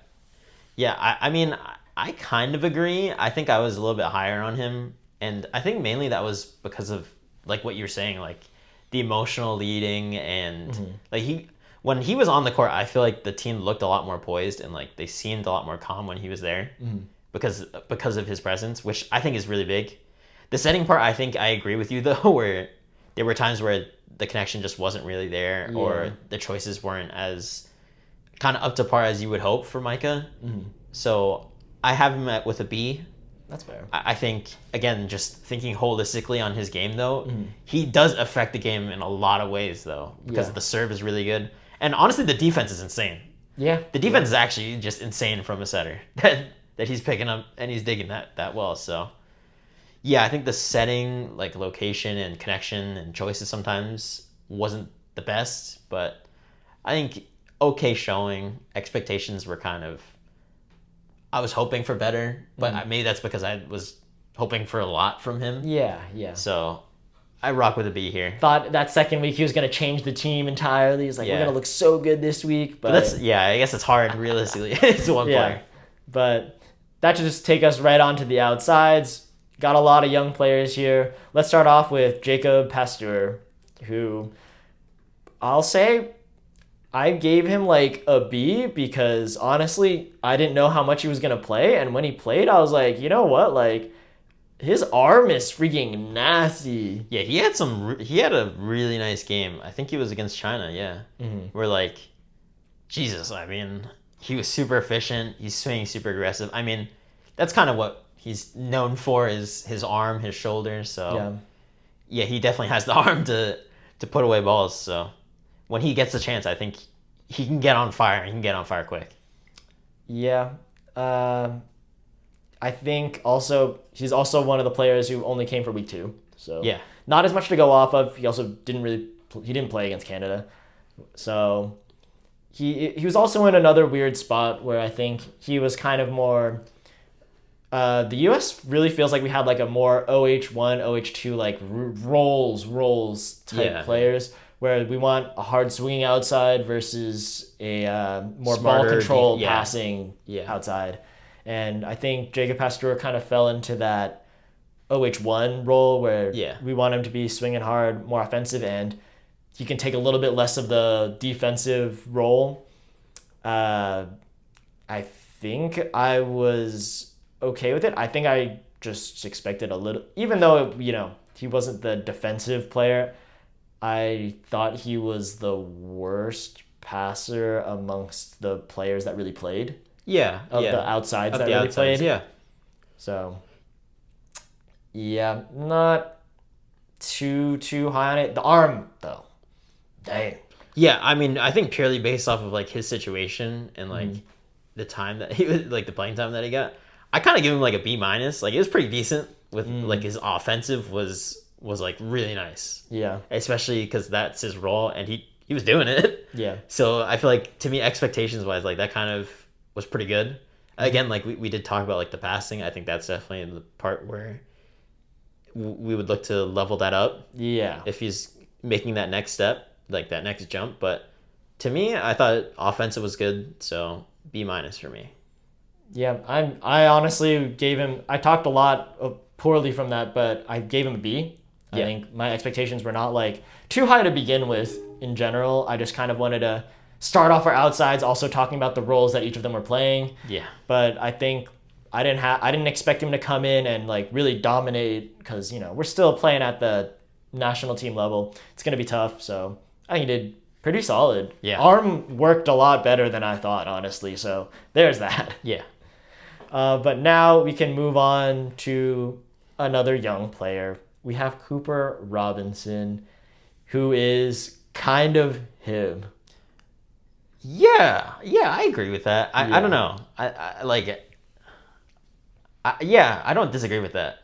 B: Yeah, I mean, I kind of agree. I think I was a little bit higher on him. And I think mainly that was because of what you were saying, the emotional leading and when he was on the court, I feel like the team looked a lot more poised and they seemed a lot more calm when he was there because of his presence, which I think is really big. The setting part, I think I agree with you though, where there were times where the connection just wasn't really there or the choices weren't as kind of up to par as you would hope for Micah. So I have him with a B.
A: That's fair.
B: I think, again, just thinking holistically on his game, though, he does affect the game in a lot of ways, though, because the serve is really good. And honestly, the defense is insane.
A: Yeah.
B: The defense is actually just insane from a setter that he's picking up, and he's digging that well. So, yeah, I think the setting, like location and connection and choices sometimes wasn't the best, but I think okay showing. Expectations were kind of, I was hoping for better, but maybe that's because I was hoping for a lot from him.
A: Yeah.
B: So I rock with a B here.
A: Thought that second week he was going to change the team entirely. He's like, we're going to look so good this week. But
B: that's, I guess it's hard, realistically. It's one player.
A: But that should just take us right on to the outsides. Got a lot of young players here. Let's start off with Jacob Pasteur, who I'll say I gave him like a B because honestly, I didn't know how much he was going to play. And when he played, I was like, you know what? Like, his arm is freaking nasty.
B: Yeah, he had a really nice game. I think he was against China, yeah. Where like, Jesus, I mean, he was super efficient. He's swinging super aggressive. I mean, that's kind of what he's known for, is his arm, his shoulder. So yeah, he definitely has the arm to put away balls. So when he gets the chance, I think he can get on fire. He can get on fire quick.
A: Yeah. I think also he's also one of the players who only came for week 2. So
B: yeah,
A: not as much to go off of. He also didn't play against Canada. So he was also in another weird spot where I think he was kind of more the US really feels like we had like a more OH1, OH2 like rolls type players where we want a hard swinging outside versus a more ball control passing outside. And I think Jacob Pasteur kind of fell into that OH1 role where we want him to be swinging hard, more offensive, and he can take a little bit less of the defensive role. I think I was okay with it. I think I just expected a little, even though, he wasn't the defensive player, I thought he was the worst passer amongst the players that really played.
B: Yeah.
A: The outsides that really played.
B: Yeah.
A: So, yeah, not too high on it. The arm, though. Dang.
B: Yeah, I mean, I think purely based off of, like, his situation and, like, the time that he was, like, the playing time that he got, I kind of give him, like, a B-. Like, it was pretty decent with, like, his offensive was, like, really nice.
A: Yeah.
B: Especially because that's his role, and he was doing it.
A: Yeah.
B: So I feel like, to me, expectations-wise, like, that kind of was pretty good. Again, like we did talk about like the passing. I think that's definitely the part where we would look to level that up.
A: Yeah.
B: If he's making that next step, like that next jump. But to me, I thought offensive was good, so B- for me.
A: Yeah, I honestly gave him. I talked a lot poorly from that, but I gave him a B. I think my expectations were not like too high to begin with. In general, I just kind of wanted to start off our outsides, also talking about the roles that each of them were playing.
B: Yeah.
A: But I think I didn't expect him to come in and like really dominate because we're still playing at the national team level. It's gonna be tough. So I think he did pretty solid.
B: Yeah.
A: Arm worked a lot better than I thought, honestly. So there's that.
B: Yeah.
A: But now we can move on to another young player. We have Cooper Robinson, who is kind of him.
B: Yeah, I agree with that. I don't know. I like it. I don't disagree with that.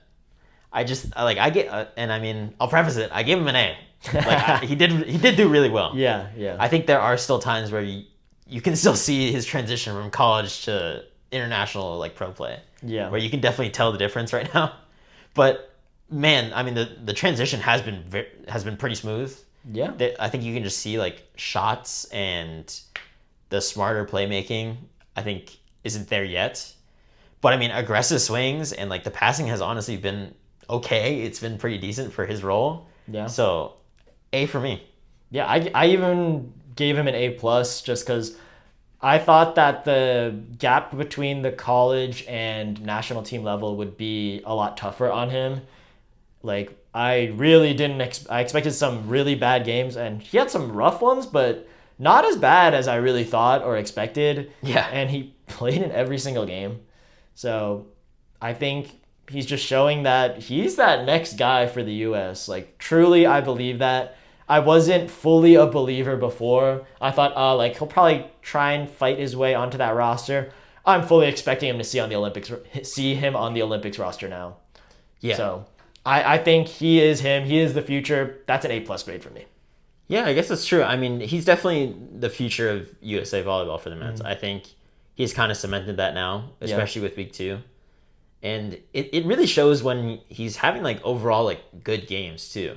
B: I just I get and I mean I'll preface it. I gave him an A. Like he did do really well.
A: Yeah.
B: I think there are still times where you can still see his transition from college to international like pro play.
A: Yeah.
B: Where you can definitely tell the difference right now. But man, I mean the transition has been pretty smooth.
A: Yeah.
B: I think you can just see like shots and the smarter playmaking, I think, isn't there yet. But I mean, aggressive swings and like the passing has honestly been okay. It's been pretty decent for his role.
A: Yeah.
B: So, A for me.
A: Yeah, I even gave him an A+ just because I thought that the gap between the college and national team level would be a lot tougher on him. Like, I really didn't I expected some really bad games, and he had some rough ones, but not as bad as I really thought or expected.
B: Yeah.
A: And he played in every single game. So I think he's just showing that he's that next guy for the US. Like, truly, I believe that. I wasn't fully a believer before. I thought, like, he'll probably try and fight his way onto that roster. I'm fully expecting him to see him on the Olympics roster now.
B: Yeah.
A: So I think he is him. He is the future. That's an A+ grade for me.
B: Yeah, I guess that's true. I mean, he's definitely the future of USA volleyball for the men's. I think he's kind of cemented that now, especially with week 2. And it really shows when he's having, like, overall, like, good games, too.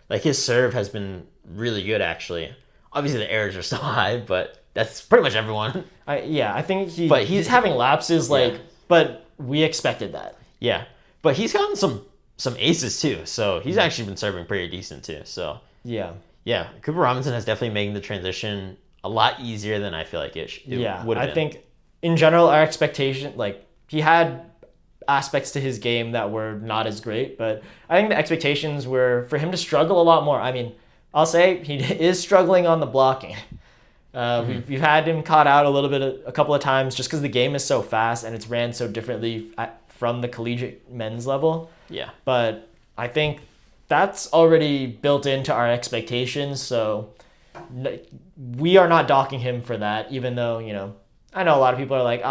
B: Like, his serve has been really good, actually. Obviously, the errors are still high, but that's pretty much everyone.
A: I think he's having lapses, like, but we expected that.
B: Yeah. But he's gotten some aces, too. So he's actually been serving pretty decent, too. So,
A: yeah.
B: Yeah, Cooper Robinson has definitely made the transition a lot easier than I feel like it would have been.
A: I think, in general, our expectation, like, he had aspects to his game that were not as great, but I think the expectations were for him to struggle a lot more. I mean, I'll say he is struggling on the blocking. We've had him caught out a couple of times just because the game is so fast and it's ran so differently from the collegiate men's level.
B: Yeah.
A: But I think that's already built into our expectations, so we are not docking him for that, even though, I know a lot of people are like,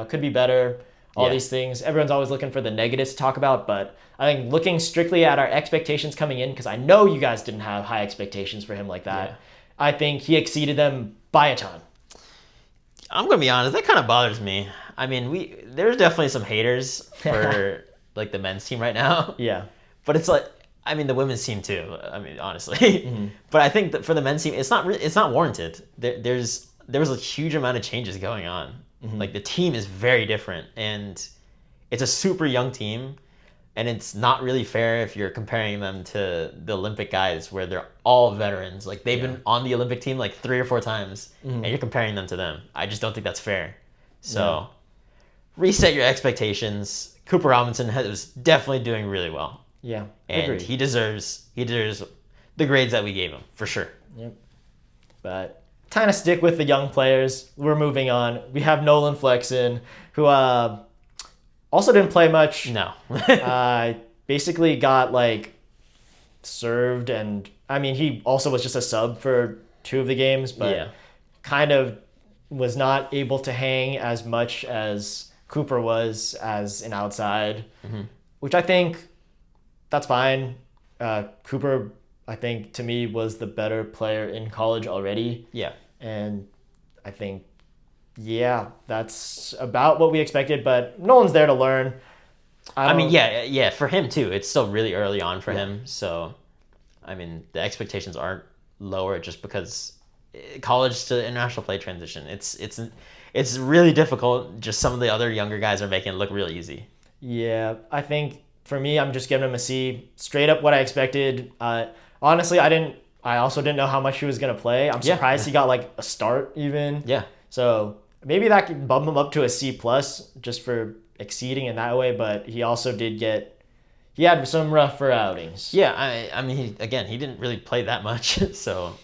A: could be better, all these things. Everyone's always looking for the negatives to talk about, but I think looking strictly at our expectations coming in, because I know you guys didn't have high expectations for him like that, I think he exceeded them by a ton.
B: I'm going to be honest, that kind of bothers me. I mean, there's definitely some haters for like the men's team right now.
A: Yeah.
B: But it's like, I mean, the women's team too. I mean, honestly, but I think that for the men's team, it's not warranted. There was a huge amount of changes going on. Like the team is very different, and it's a super young team, and it's not really fair if you're comparing them to the Olympic guys where they're all veterans. Like they've been on the Olympic team like 3 or 4 times, and you're comparing them to them. I just don't think that's fair. So reset your expectations. Cooper Robinson was definitely doing really well.
A: Yeah,
B: and
A: agreed.
B: he deserves the grades that we gave him for sure.
A: Yep. But kind of stick with the young players. We're moving on. We have Nolan Flexen, who also didn't play much.
B: No.
A: Basically got like served, and I mean he also was just a sub for 2 of the games, but kind of was not able to hang as much as Cooper was as an outside, which I think. That's fine. Cooper, I think, to me, was the better player in college already.
B: Yeah.
A: And I think, that's about what we expected, but Nolan's there to learn.
B: I mean, for him too. It's still really early on for him. So, I mean, the expectations aren't lower just because college to international play transition. It's really difficult. Just some of the other younger guys are making it look real easy.
A: Yeah, I think... For me, I'm just giving him a C. Straight up what I expected. Honestly, I also didn't know how much he was going to play. I'm surprised he got like a start even.
B: Yeah.
A: So maybe that could bump him up to a C+ just for exceeding in that way. But he also he had some rougher outings.
B: Yeah, I mean, he didn't really play that much. So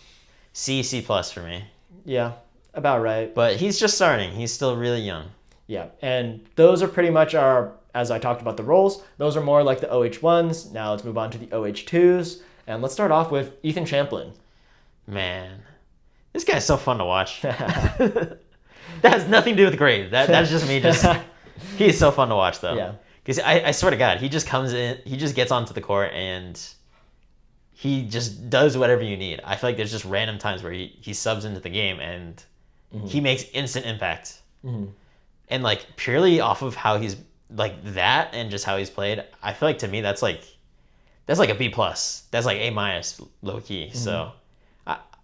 B: C+ for me.
A: Yeah, about right.
B: But he's just starting. He's still really young.
A: Yeah, and those are pretty much as I talked about the roles, those are more like the OH1s. Now let's move on to the OH2s. And let's start off with Ethan Champlin.
B: Man, this guy's so fun to watch. That has nothing to do with grade. That's just me. He's so fun to watch, though.
A: Yeah.
B: Because I swear to God, he just comes in, he just gets onto the court, and he just does whatever you need. I feel like there's just random times where he subs into the game, and he makes instant impact. And, like, purely off of how he's like that and just how he's played, I feel like to me that's like a B+. That's like A- low key. So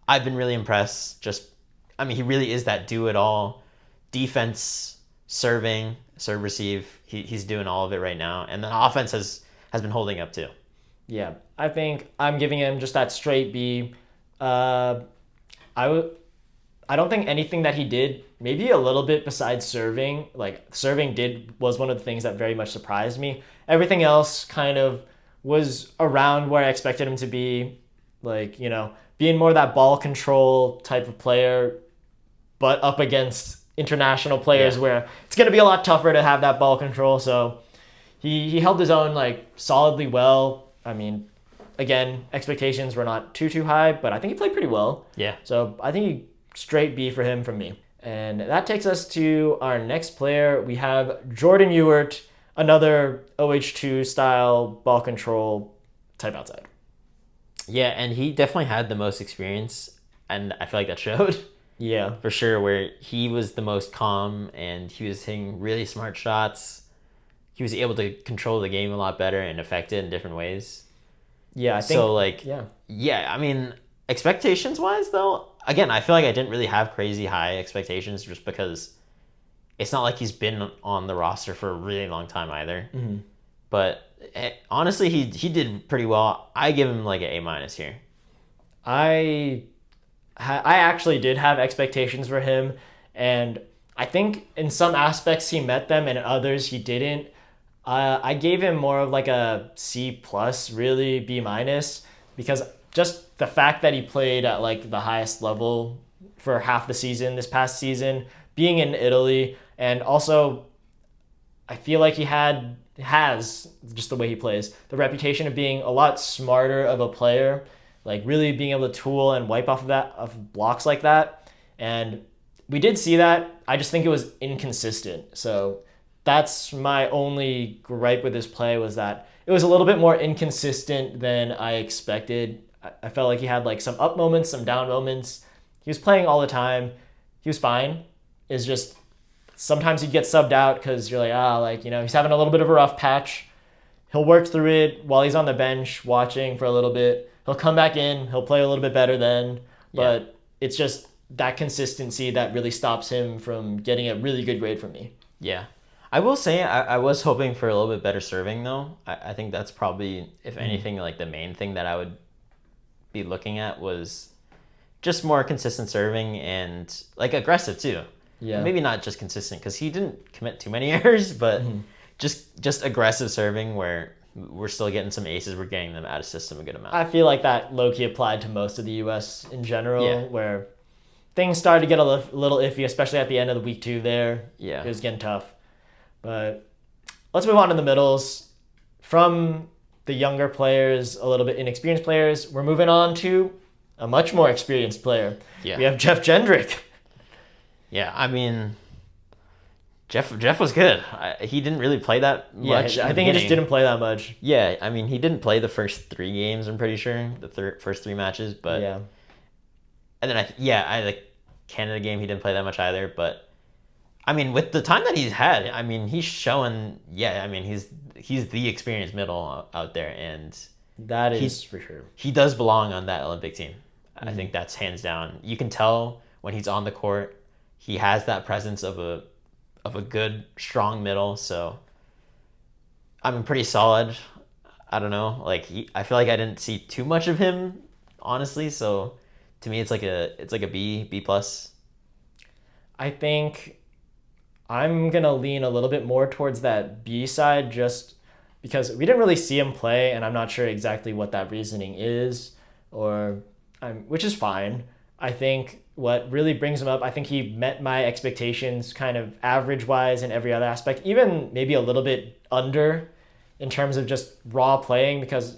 B: I've been really impressed. I mean, he really is that do it all. Defense, serving, serve, receive. He's doing all of it right now, and the offense has been holding up too. Yeah,
A: I think I'm giving him just that straight B. I don't think anything that he did, maybe a little bit besides serving, like serving was one of the things that very much surprised me. Everything else kind of was around where I expected him to be, like, being more that ball control type of player, but up against international players where it's going to be a lot tougher to have that ball control. So he held his own like solidly well. I mean, again, expectations were not too high, but I think he played pretty well.
B: Yeah.
A: So I think straight B for him from me. And that takes us to our next player. We have Jordan Ewart, another OH2 style ball control type outside.
B: Yeah, and he definitely had the most experience, and I feel like that showed.
A: Yeah.
B: For sure, where he was the most calm and he was hitting really smart shots. He was able to control the game a lot better and affect it in different ways.
A: Yeah, I think
B: so. Like, yeah. I mean, expectations wise, though, again, I feel like I didn't really have crazy high expectations just because it's not like he's been on the roster for a really long time either.
A: Mm-hmm.
B: But honestly, he did pretty well. I give him like an A- here.
A: I actually did have expectations for him, and I think in some aspects he met them and in others he didn't. I gave him more of like a C+, really B-, because just the fact that he played at like the highest level for half the season this past season, being in Italy, and also I feel like he has just the way he plays the reputation of being a lot smarter of a player, like really being able to tool and wipe off of blocks like that. And we did see that. I just think it was inconsistent. So that's my only gripe with this play, was that it was a little bit more inconsistent than I expected. I felt like he had like some up moments, some down moments. He was playing all the time. He was fine. It's just sometimes he'd get subbed out because you're like, he's having a little bit of a rough patch. He'll work through it while he's on the bench watching for a little bit. He'll come back in. He'll play a little bit better then. But it's just that consistency that really stops him from getting a really good grade from me.
B: Yeah. I will say I was hoping for a little bit better serving, though. I think that's probably, if anything, like the main thing that I would be looking at was just more consistent serving and like aggressive too.
A: Yeah.
B: Maybe not just consistent because he didn't commit too many errors, but just aggressive serving where we're still getting some aces. We're getting them out of system a good amount.
A: I feel like that low-key applied to most of the U.S. in general, where things started to get a little iffy, especially at the end of the week 2 there.
B: Yeah.
A: It was getting tough. But let's move on to the middles. From the younger players, a little bit inexperienced players, we're moving on to a much more experienced player.
B: Yeah.
A: We have Jeff Jendrick.
B: Yeah, I mean, Jeff was good. He didn't really play that much.
A: I think he just didn't play that much.
B: Yeah, I mean, he didn't play the first 3 games, I'm pretty sure, the first 3 matches, but
A: yeah.
B: And then the Canada game, he didn't play that much either, but I mean, with the time that he's had, I mean, he's showing, I mean, he's the experienced middle out there, and
A: that is for sure.
B: He does belong on that Olympic team. I think that's hands down. You can tell when he's on the court, he has that presence of a good, strong middle. So, I mean, pretty solid. I don't know. Like I feel like I didn't see too much of him, honestly. So, to me, it's like a B+.
A: I think I'm gonna lean a little bit more towards that B side, just because we didn't really see him play, and I'm not sure exactly what that reasoning is, which is fine. I think what really brings him up, I think he met my expectations kind of average-wise in every other aspect, even maybe a little bit under in terms of just raw playing, because,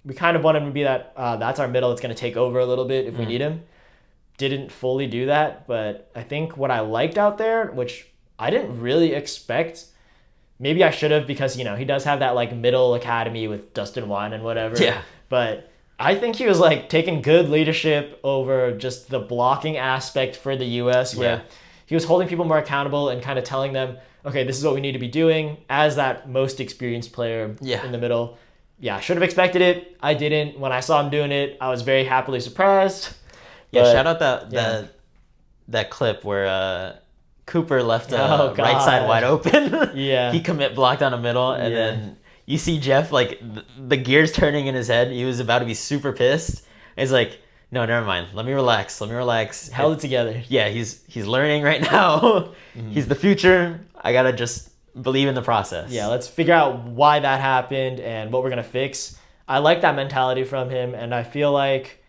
A: we kind of want him to be that's our middle that's going to take over a little bit if we need him. Didn't fully do that, but I think what I liked out there, which I didn't really expect, maybe I should have, because, he does have that like middle academy with Dustin Wine and whatever.
B: Yeah.
A: But I think he was like taking good leadership over just the blocking aspect for the U.S., where he was holding people more accountable and kind of telling them, okay, this is what we need to be doing as that most experienced player in the middle. Yeah, I should have expected it. I didn't. When I saw him doing it, I was very happily surprised.
B: Yeah, shout out that clip where Cooper left right side wide open.
A: Yeah.
B: He blocked on a middle, and then you see Jeff, like, the gears turning in his head. He was about to be super pissed. He's like, no, never mind. Let me relax.
A: Held it together.
B: Yeah, he's learning right now. He's the future. I got to just believe in the process.
A: Yeah, let's figure out why that happened and what we're going to fix. I like that mentality from him, and I feel like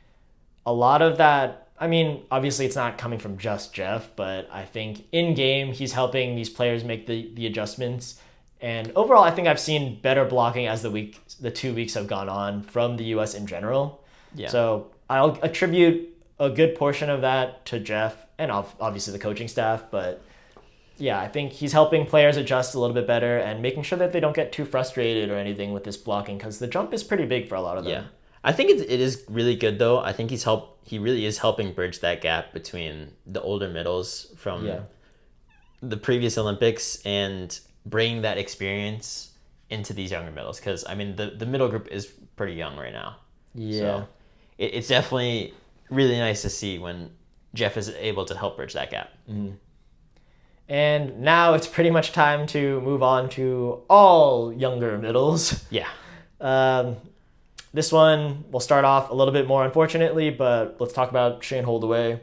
A: a lot of that, I mean, obviously it's not coming from just Jeff, but I think in game he's helping these players make the adjustments And overall, I think I've seen better blocking as the 2 weeks have gone on from the U.S. in general.
B: Yeah.
A: So I'll attribute a good portion of that to Jeff and obviously the coaching staff. But yeah, I think he's helping players adjust a little bit better and making sure that they don't get too frustrated or anything with this blocking, because the jump is pretty big for a lot of them.
B: Yeah. I think it is really good, though. I think he really is helping bridge that gap between the older middles from the previous Olympics and bringing that experience into these younger middles. Because, I mean, the middle group is pretty young right now.
A: Yeah.
B: So it's definitely really nice to see when Jeff is able to help bridge that gap.
A: Mm-hmm. And now it's pretty much time to move on to all younger middles.
B: Yeah.
A: This one will start off a little bit more unfortunately, but let's talk about Shane Holdaway,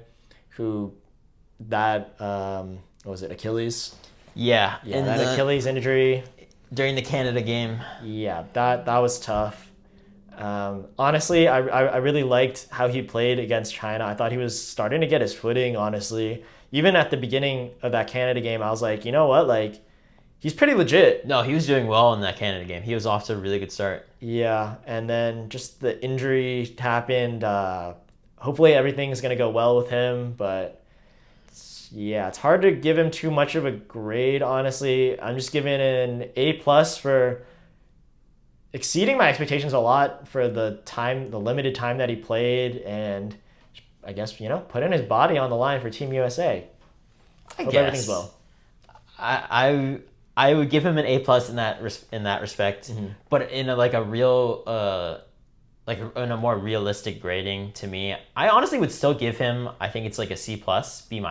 A: who what was it, Achilles?
B: Yeah.
A: That Achilles injury.
B: During the Canada game.
A: Yeah, that was tough. Honestly, I really liked how he played against China. I thought he was starting to get his footing, honestly. Even at the beginning of that Canada game, I was like, you know what? Like, he's pretty legit.
B: No, he was doing well in that Canada game. He was off to a really good start.
A: Yeah, and then just the injury happened. Hopefully everything's going to go well with him, but yeah, it's hard to give him too much of a grade, honestly. I'm just giving an A+ for exceeding my expectations a lot for the limited time that he played, and I guess, putting his body on the line for Team USA.
B: I
A: Hope
B: guess
A: everything's well.
B: I would give him an A+ in that respect, but in a real in a more realistic grading to me, I honestly would still give him. I think it's like a C+, B-,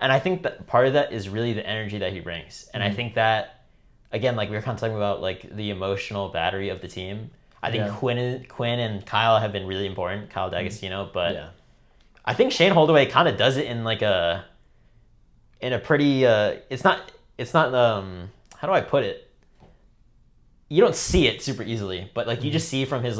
B: and I think that part of that is really the energy that he brings, and I think that, again, like we were kind of talking about, like the emotional battery of the team. I think Quinn and Kyle have been really important. Kyle D'Agostino, but I think Shane Holdaway kind of does it in a pretty. It's not. How do I put it? You don't see it super easily, but you just see from his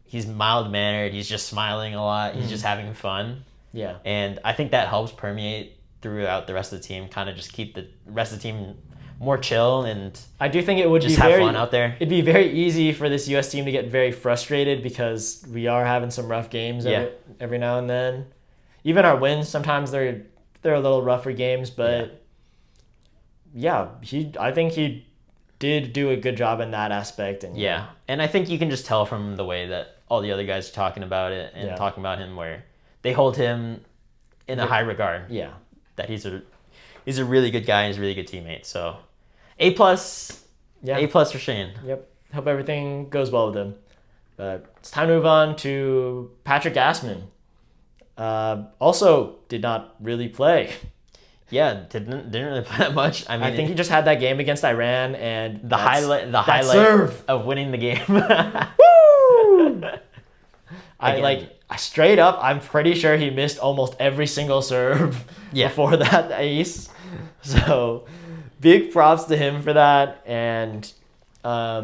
B: he's mild mannered. He's just smiling a lot. He's just having fun.
A: Yeah,
B: and I think that helps permeate throughout the rest of the team. Kind of just keep the rest of the team more chill, and
A: I do think it would
B: just
A: be
B: have fun out there.
A: It'd be very easy for this U.S. team to get very frustrated because we are having some rough games every now and then. Even our wins, sometimes they're a little rougher games, but I think he did do a good job in that aspect. And
B: and I think you can just tell from the way that all the other guys are talking about it and talking about him, where they hold him in a high regard.
A: Yeah,
B: that he's a really good guy and he's a really good teammate. So A+, A+ for Shane.
A: Yep. Hope everything goes well with him. But it's time to move on to Patrick Gassman. Also did not really play.
B: Yeah, didn't really play that much. I mean,
A: I think he just had that game against Iran, and
B: the highlight
A: serve
B: of winning the game.
A: Woo! Straight up, I'm pretty sure he missed almost every single serve before that ace. So big props to him for that. And I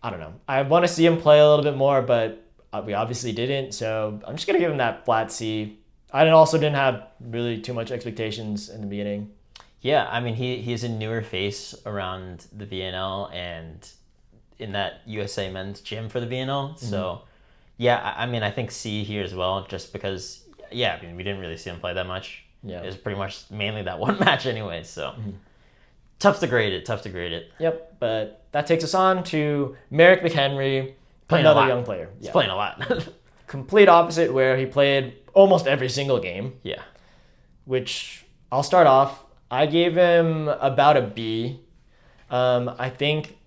A: don't know. I want to see him play a little bit more, but we obviously didn't. So I'm just going to give him that flat C. I also didn't have really too much expectations in the beginning.
B: Yeah, I mean, he's a newer face around the VNL and in that USA men's gym for the VNL. So, I mean, I think C here as well, just because, I mean, we didn't really see him play that much.
A: Yeah.
B: It was pretty much mainly that one match anyway, so tough to grade it.
A: Yep, but that takes us on to Merrick McHenry,
B: playing
A: another young player.
B: He's playing a lot.
A: Complete opposite, where he played almost every single game.
B: Yeah.
A: Which, I'll start off, I gave him about a B. I think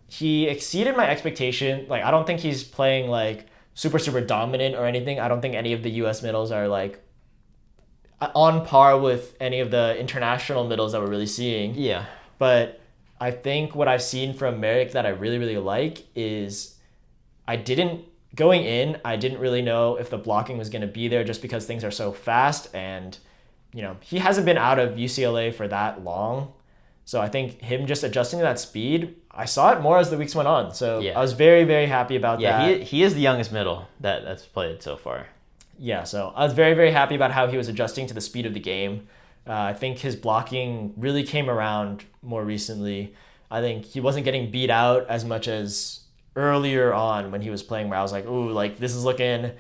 A: he exceeded my expectation. I don't think he's playing super, super dominant or anything. I don't think any of the U.S. middles are on par with any of the international middles that we're really seeing.
B: Yeah.
A: But I think what I've seen from Merrick that I really, really like is going in, I didn't really know if the blocking was going to be there just because things are so fast, and he hasn't been out of UCLA for that long. So I think him just adjusting to that speed, I saw it more as the weeks went on. So I was very, very happy about that.
B: Yeah, he is the youngest middle that's played so far.
A: Yeah, so I was very, very happy about how he was adjusting to the speed of the game. I think his blocking really came around more recently. I think he wasn't getting beat out as much as earlier on when he was playing, where I was like, ooh, like this is looking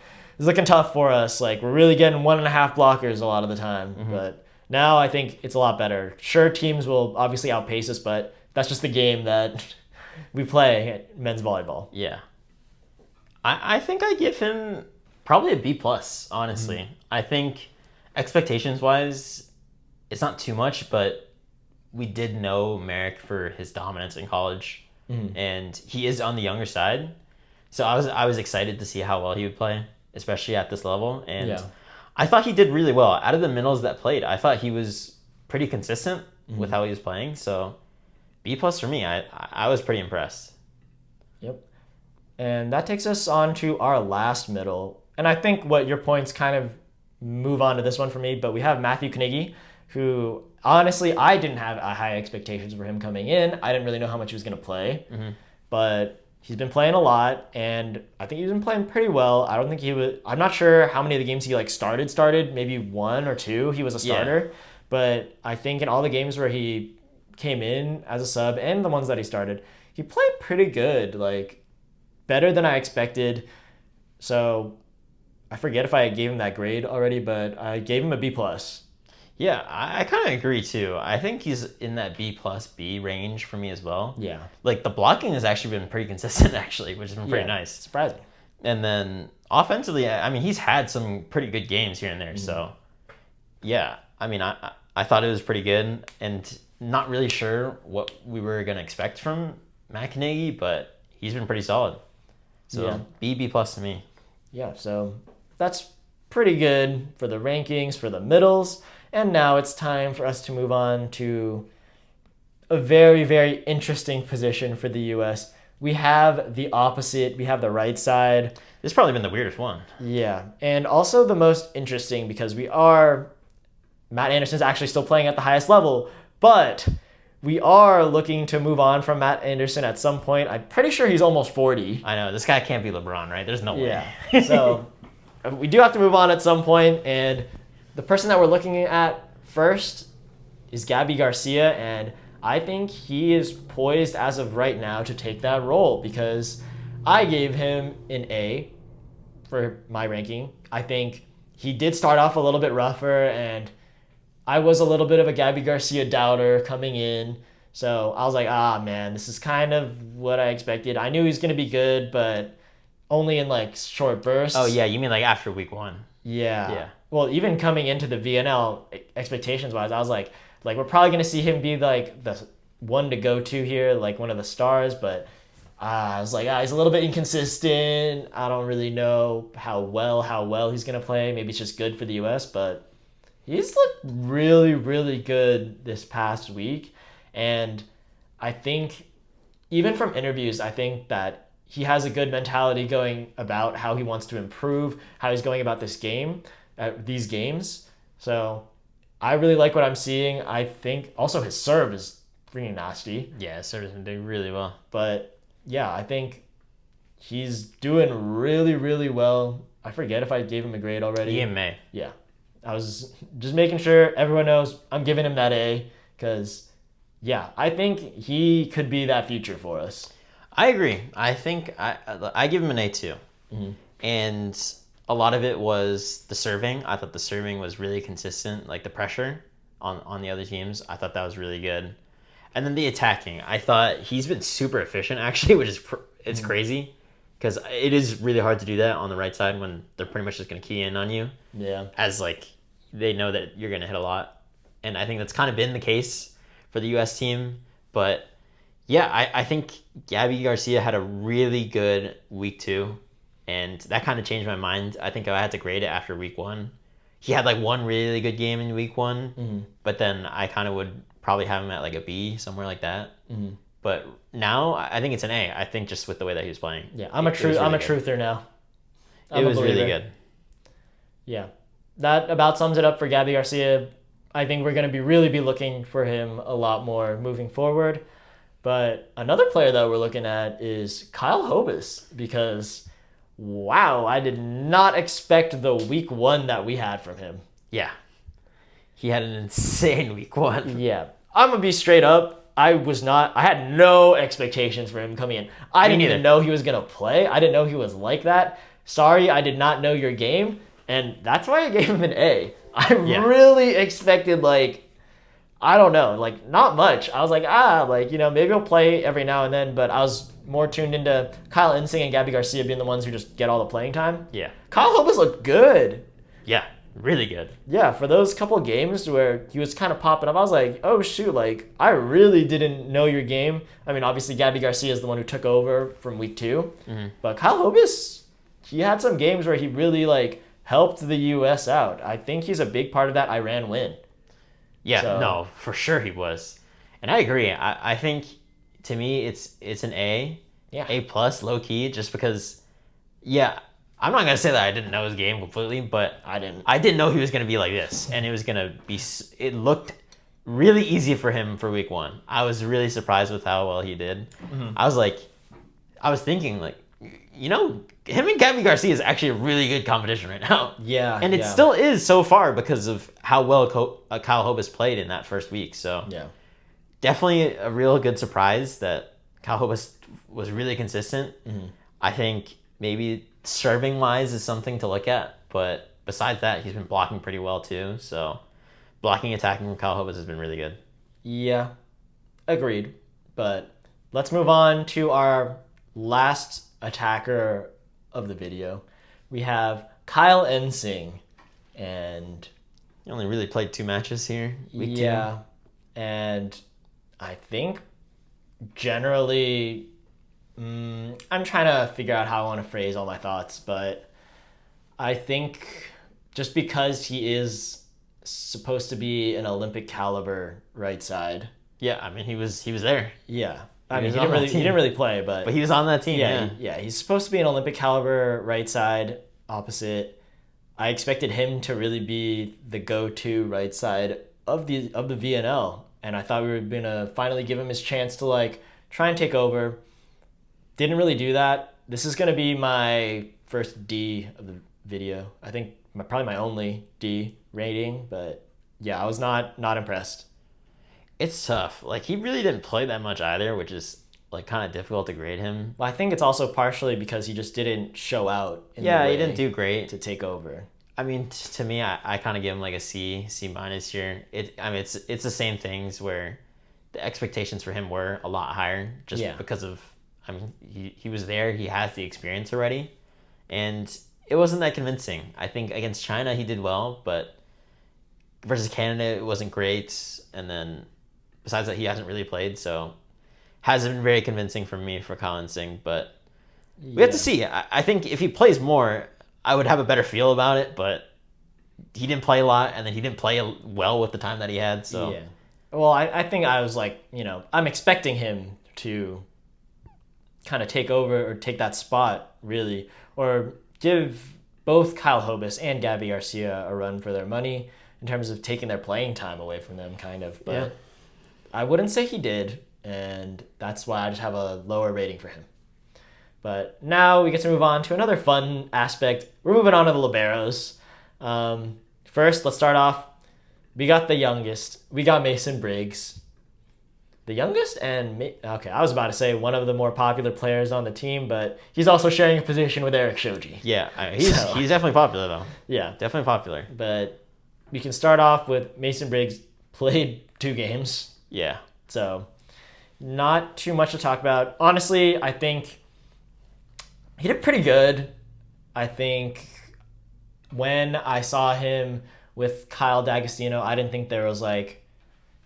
A: tough for us. Like we're really getting 1.5 blockers a lot of the time. But now I think it's a lot better. Sure, teams will obviously outpace us, but that's just the game that we play at men's volleyball.
B: Yeah. I think I give him probably a B plus, honestly. I think expectations wise, it's not too much, but we did know Merrick for his dominance in college, and he is on the younger side. So I was excited to see how well he would play, especially at this level. And I thought he did really well. Out of the middles that played, I thought he was pretty consistent with how he was playing. So B plus for me. I was pretty impressed.
A: Yep. And that takes us on to our last middle. And I think what your points kind of move on to this one for me, but we have Matthew Knigge, who honestly, I didn't have high expectations for him coming in. I didn't really know how much he was going to play, but he's been playing a lot, and I think he's been playing pretty well. I don't think I'm not sure how many of the games he started, maybe 1 or 2. He was a starter, but I think in all the games where he came in as a sub and the ones that he started, he played pretty good, like better than I expected. So I forget if I gave him that grade already, but I gave him a B plus.
B: Yeah, I kind of agree too. I think he's in that B plus B range for me as well.
A: Yeah.
B: Like the blocking has actually been pretty consistent actually, which has been pretty nice.
A: Surprising.
B: And then offensively, I mean, he's had some pretty good games here and there. So yeah, I mean, I thought it was pretty good, and not really sure what we were going to expect from Matt Knigge, but he's been pretty solid. So B plus to me.
A: Yeah, so that's pretty good for the rankings, for the middles. And now it's time for us to move on to a very, very interesting position for the U.S. We have the opposite. We have the right side.
B: This has probably been the weirdest one.
A: Yeah, and also the most interesting because Matt Anderson's actually still playing at the highest level, but we are looking to move on from Matt Anderson at some point. I'm pretty sure he's almost 40.
B: I know. This guy can't be LeBron, right? There's no way.
A: Yeah. So we do have to move on at some point, and the person that we're looking at first is Gabby Garcia, and I think he is poised as of right now to take that role because I gave him an A for my ranking. I think he did start off a little bit rougher, and I was a little bit of a Gabby Garcia doubter coming in. So I was like, man, this is kind of what I expected. I knew he was going to be good, but only in like short bursts.
B: Oh, yeah. You mean like after week 1?
A: Yeah. Well, even coming into the VNL expectations-wise, I was like we're probably going to see him be like the one to go to here, like one of the stars. But I was like, he's a little bit inconsistent. I don't really know how well he's going to play. Maybe it's just good for the U.S., but he's looked really, really good this past week. And I think even from interviews, I think that he has a good mentality going about how he wants to improve, how he's going about these games. So I really like what I'm seeing. I think also his serve is freaking nasty.
B: Yeah, his serve has been doing really well.
A: But yeah, I think he's doing really, really well. I forget if I gave him a grade already.
B: He and May.
A: Yeah. I was just making sure everyone knows I'm giving him that A because, yeah, I think he could be that future for us.
B: I agree. I think I give him an A too. And a lot of it was the serving. I thought the serving was really consistent, like the pressure on the other teams. I thought that was really good. And then the attacking. I thought he's been super efficient, actually, which is it's crazy because it is really hard to do that on the right side when they're pretty much just going to key in on you.
A: Yeah.
B: As like they know that you're going to hit a lot. And I think that's kind of been the case for the U.S. team. But yeah, I think Gabby Garcia had a really good week 2. And that kind of changed my mind. I think I had to grade it after week 1. He had like one really good game in week 1. But then I kind of would probably have him at like a B, somewhere like that. But now I think it's an A. I think just with the way that he was playing.
A: Yeah, I'm a truther now.
B: It was really good.
A: Yeah. That about sums it up for Gabby Garcia. I think we're going to really be looking for him a lot more moving forward. But another player that we're looking at is Kyle Hobus because, wow, I did not expect the week 1 that we had from him.
B: Yeah. He had an insane week 1.
A: Yeah. I'm going to be straight up. I had no expectations for him coming in. I didn't even know he was going to play. I didn't know he was like that. Sorry, I did not know your game. And that's why I gave him an A. I really expected, like, I don't know, like, not much. I was like, maybe he'll play every now and then, but I was more tuned into Kyle Insing and Gabby Garcia being the ones who just get all the playing time.
B: Yeah.
A: Kyle Hobus looked good.
B: Yeah, really good.
A: Yeah, for those couple games where he was kind of popping up, I was like, oh, shoot, like, I really didn't know your game. I mean, obviously, Gabby Garcia is the one who took over from week 2. Mm-hmm. But Kyle Hobus, he had some games where he really, like, helped the U.S. out. I think he's a big part of that Iran win.
B: Yeah, no, for sure he was. And I agree. I think, to me, it's an A.
A: Yeah.
B: A plus, low key, just because, yeah, I'm not going to say that I didn't know his game completely, but
A: I didn't.
B: I didn't know he was going to be like this. And it was going to be, it looked really easy for him for week 1. I was really surprised with how well he did. Mm-hmm. I was thinking, like, you know, him and Gabby Garcia is actually a really good competition right now.
A: Yeah.
B: And it still is so far because of how well Kyle Hobus played in that first week. So definitely a real good surprise that Kyle Hobus was really consistent. Mm-hmm. I think maybe serving-wise is something to look at. But besides that, he's been blocking pretty well too. So blocking, attacking from Kyle Hobus has been really good.
A: Yeah, agreed. But let's move on to our last attacker of the video. We have Kyle Insing, and
B: he only really played 2 matches here. Week 2.
A: And I think generally, I'm trying to figure out how I want to phrase all my thoughts, but I think just because he is supposed to be an Olympic caliber right side.
B: Yeah, I mean he was there.
A: Yeah. I mean, he didn't really play, but
B: he was on that team.
A: Yeah, he's supposed to be an Olympic caliber right side opposite. I expected him to really be the go-to right side of the VNL, and I thought we were gonna finally give him his chance to like try and take over. Didn't really do that. This is gonna be my first D of the video. I think probably my only D rating, but yeah, I was not impressed.
B: It's tough. Like, he really didn't play that much either, which is, like, kind of difficult to grade him.
A: Well, I think it's also partially because he just didn't show out.
B: He didn't do great
A: to take over.
B: I mean, to me, I kind of give him, like, a C minus here. It's the same things where the expectations for him were a lot higher just because of, I mean, he was there. He has the experience already. And it wasn't that convincing. I think against China, he did well, but versus Canada, it wasn't great. And then besides that, he hasn't really played, so hasn't been very convincing for me for Kyle Insing, but we have to see. I think if he plays more, I would have a better feel about it, but he didn't play a lot, and then he didn't play well with the time that he had, so.
A: Yeah. Well, I think I was like, I'm expecting him to kind of take over or take that spot, really, or give both Kyle Hobus and Gabby Garcia a run for their money in terms of taking their playing time away from them, kind of, but. Yeah. I wouldn't say he did, and that's why I just have a lower rating for him. But now we get to move on to another fun aspect. We're moving on to the liberos. First, let's start off. We got the youngest. We got Mason Briggs. The youngest okay, I was about to say one of the more popular players on the team, but he's also sharing a position with Eric Shoji.
B: Yeah, he's definitely popular, though.
A: Yeah.
B: Definitely popular.
A: But we can start off with Mason Briggs played 2 games.
B: Yeah.
A: So, not too much to talk about. Honestly, I think he did pretty good. I think when I saw him with Kyle D'Agostino, I didn't think there was like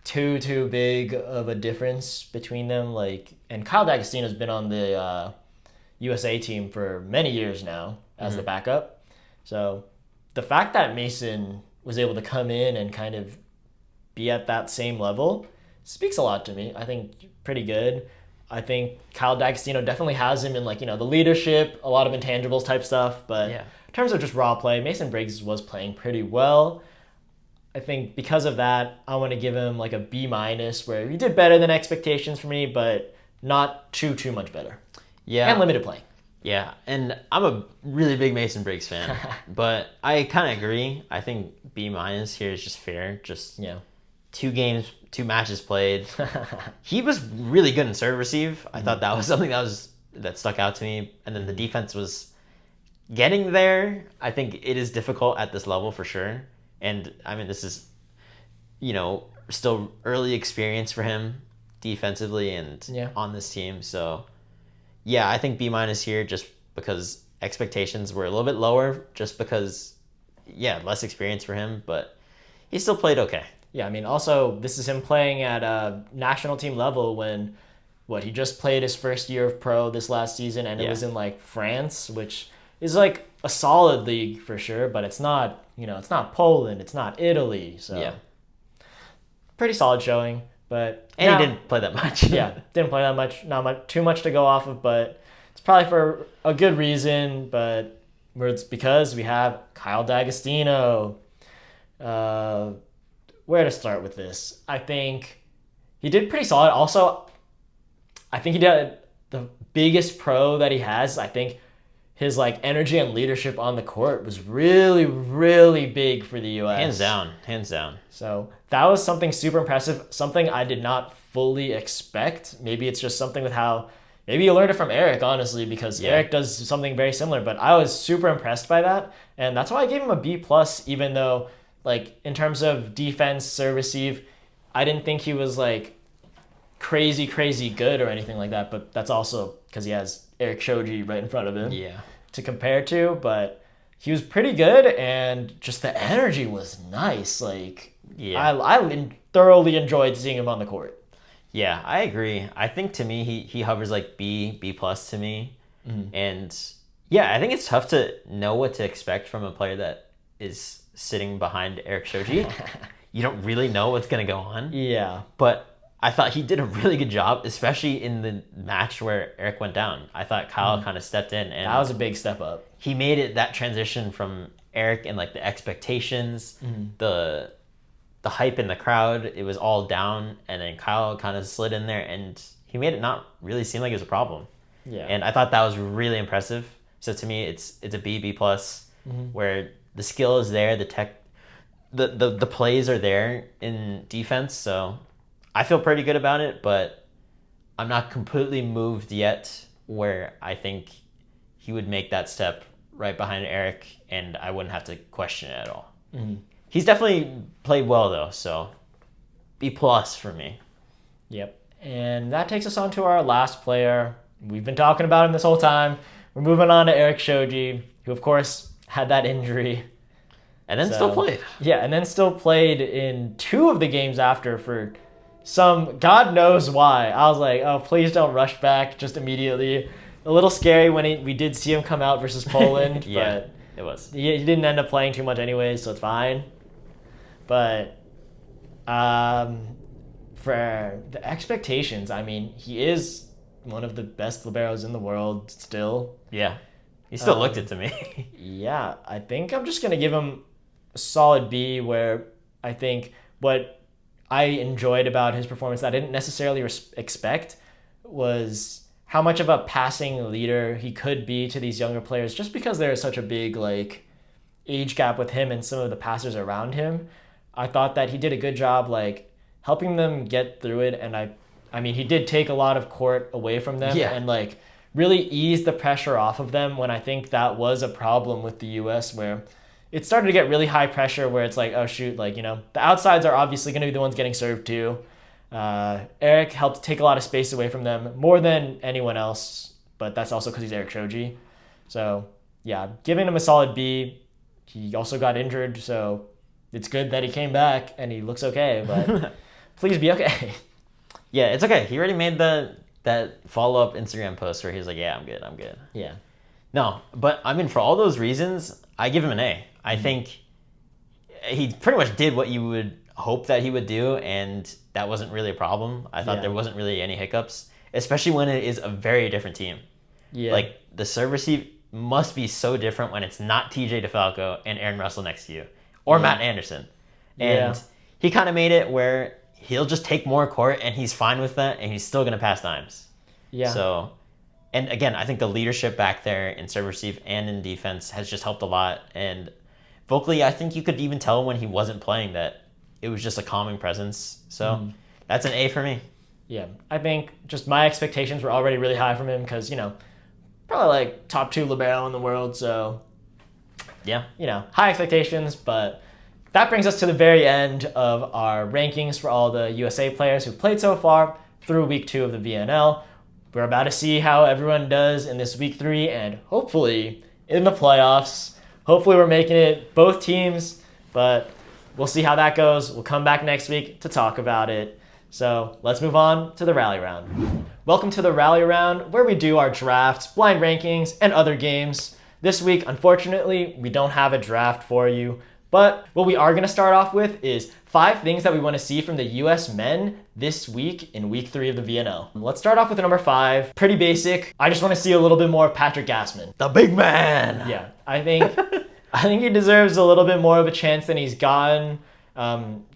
A: too big of a difference between them. Like, and Kyle D'Agostino's been on the USA team for many years now as the backup. So, the fact that Mason was able to come in and kind of be at that same level speaks a lot to me. I think pretty good. I think Kyle D'Agostino definitely has him in the leadership, a lot of intangibles type stuff. But in terms of just raw play, Mason Briggs was playing pretty well. I think because of that, I want to give him like a B minus, where he did better than expectations for me, but not too much better.
B: Yeah.
A: And limited playing.
B: Yeah, and I'm a really big Mason Briggs fan, but I kind of agree. I think B- here is just fair. Just 2 games, 2 matches played. He was really good in serve receive. I thought that was something that stuck out to me. And then the defense was getting there. I think it is difficult at this level for sure. And I mean, this is, still early experience for him defensively and on this team. So yeah, I think B- here just because expectations were a little bit lower, just because, less experience for him, but he still played okay.
A: Yeah, I mean, also, this is him playing at a national team level when, he just played his first year of pro this last season, and it was in, France, which is, a solid league for sure, but it's not, it's not Poland, it's not Italy, so pretty solid showing, but...
B: And he didn't play that much.
A: Didn't play that much, not too much to go off of, but it's probably for a good reason, but it's because we have Kyle D'Agostino, where to start with this? I think he did pretty solid. Also, I think he did the biggest pro that he has. I think his energy and leadership on the court was really, really big for the U.S.
B: Hands down.
A: So that was something super impressive, something I did not fully expect. Maybe it's just something with how, maybe you learned it from Eric, honestly, because Eric does something very similar, but I was super impressed by that. And that's why I gave him a B+, even though in terms of defense, serve, receive, I didn't think he was crazy good or anything like that. But that's also because he has Eric Shoji right in front of him to compare to. But he was pretty good, and just the energy was nice. I thoroughly enjoyed seeing him on the court.
B: Yeah, I agree. I think to me, he hovers B+ to me. Mm-hmm. And I think it's tough to know what to expect from a player that is sitting behind Eric Shoji. You don't really know what's going to go on.
A: Yeah.
B: But I thought he did a really good job, especially in the match where Eric went down. I thought Kyle kind of stepped in. And
A: that was a big step up.
B: He made it that transition from Eric and the expectations, the hype in the crowd. It was all down. And then Kyle kind of slid in there and he made it not really seem like it was a problem.
A: Yeah.
B: And I thought that was really impressive. So to me, it's a B+, where the skill is there, the plays are there in defense, so I feel pretty good about it, but I'm not completely moved yet where I think he would make that step right behind Eric, and I wouldn't have to question it at all. Mm-hmm. He's definitely played well, though, so B+ for me.
A: Yep, and that takes us on to our last player. We've been talking about him this whole time. We're moving on to Eric Shoji, who, of course, had that injury.
B: And then still played.
A: Yeah, and then still played in 2 of the games after for some, God knows why. I was like, oh, please don't rush back just immediately. A little scary when we did see him come out versus Poland.
B: But it was.
A: He didn't end up playing too much anyways, so it's fine. But for the expectations, I mean, he is one of the best liberos in the world still.
B: Yeah. He still looked it to me.
A: Yeah, I think I'm just going to give him a solid B, where I think what I enjoyed about his performance that I didn't necessarily expect was how much of a passing leader he could be to these younger players, just because there is such a big age gap with him and some of the passers around him. I thought that he did a good job helping them get through it, and I mean, he did take a lot of court away from them and really ease the pressure off of them, when I think that was a problem with the U.S., where it started to get really high pressure where it's oh shoot, the outsides are obviously going to be the ones getting served too. Eric helped take a lot of space away from them more than anyone else, but that's also because he's Eric Shoji. So yeah, giving him a solid B. He also got injured, so it's good that he came back and he looks okay, but please be okay.
B: Yeah, it's okay. He already made that follow-up Instagram post where he was like, yeah, I'm good.
A: Yeah.
B: No, but I mean, for all those reasons, I give him an A. I think he pretty much did what you would hope that he would do, and that wasn't really a problem. I thought there wasn't really any hiccups, especially when it is a very different team.
A: Yeah.
B: The serve receive must be so different when it's not TJ DeFalco and Aaron Russell next to you, or Matt Anderson. And he kind of made it where he'll just take more court, and he's fine with that, and he's still going to pass dimes.
A: Yeah.
B: So And again, I think the leadership back there in serve receive and in defense has just helped a lot. And vocally, I think you could even tell when he wasn't playing that it was just a calming presence. So that's an A for me.
A: Yeah, I think just my expectations were already really high from him because, probably like top 2 libero in the world. So,
B: yeah,
A: high expectations. But that brings us to the very end of our rankings for all the USA players who've played so far through week 2 of the VNL. We're about to see how everyone does in this week 3 and hopefully in the playoffs. Hopefully we're making it, both teams, but we'll see how that goes. We'll come back next week to talk about it. So let's move on to the rally round. Welcome to the rally round, where we do our drafts, blind rankings, and other games. This week, unfortunately, we don't have a draft for you, but what we are going to start off with is 5 things that we want to see from the US men this week in week 3 of the VNL. Let's start off with number 5. Pretty basic. I just want to see a little bit more of Patrick Gassman.
B: The big man.
A: Yeah, I think he deserves a little bit more of a chance than he's gotten.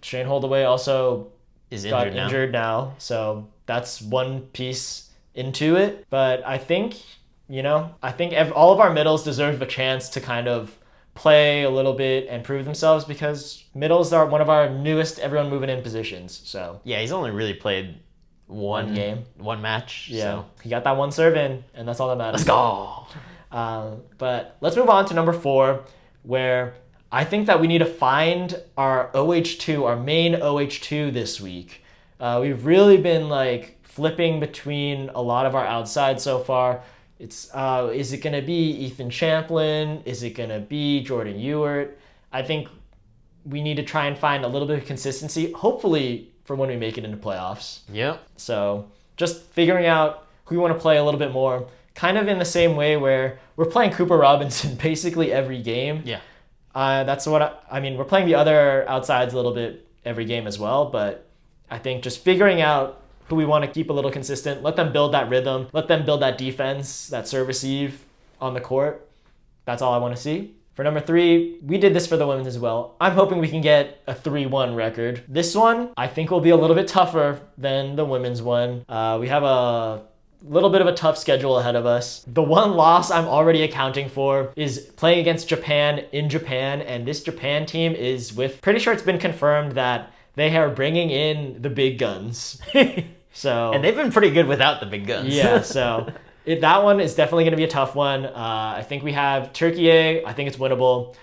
A: Shane Holdaway also got injured now, so that's one piece into it. But I think, all of our middles deserve a chance to kind of play a little bit and prove themselves because middles are one of our newest everyone moving in positions. So
B: yeah, he's only really played one game, one match.
A: Yeah,
B: so
A: he got that one serve in, and that's all that matters.
B: Let's go.
A: But let's move on to number 4, where I think that we need to find our OH2, our main OH2 this week. We've really been like flipping between a lot of our outside so far. It's is it gonna be Ethan Champlin? Is it gonna be Jordan Ewart? I think we need to try and find a little bit of consistency, hopefully for when we make it into playoffs.
B: Yep.
A: So just figuring out who we want to play a little bit more, kind of in the same way where we're playing Cooper Robinson basically every game.
B: Yeah.
A: That's what I mean. We're playing the other outsides a little bit every game as well, but I think just figuring out who we want to keep a little consistent, let them build that rhythm, let them build that defense, that serve receive on the court. That's all I want to see. For number 3, we did this for the women's as well. I'm hoping we can get a 3-1 record. This one, I think, will be a little bit tougher than the women's one. We have a little bit of a tough schedule ahead of us. The one loss I'm already accounting for is playing against Japan in Japan, and this Japan team is pretty sure it's been confirmed that they are bringing in the big guns.
B: And they've been pretty good without the big guns.
A: Yeah, so that one is definitely going to be a tough one. I think we have Turkey. I think it's winnable.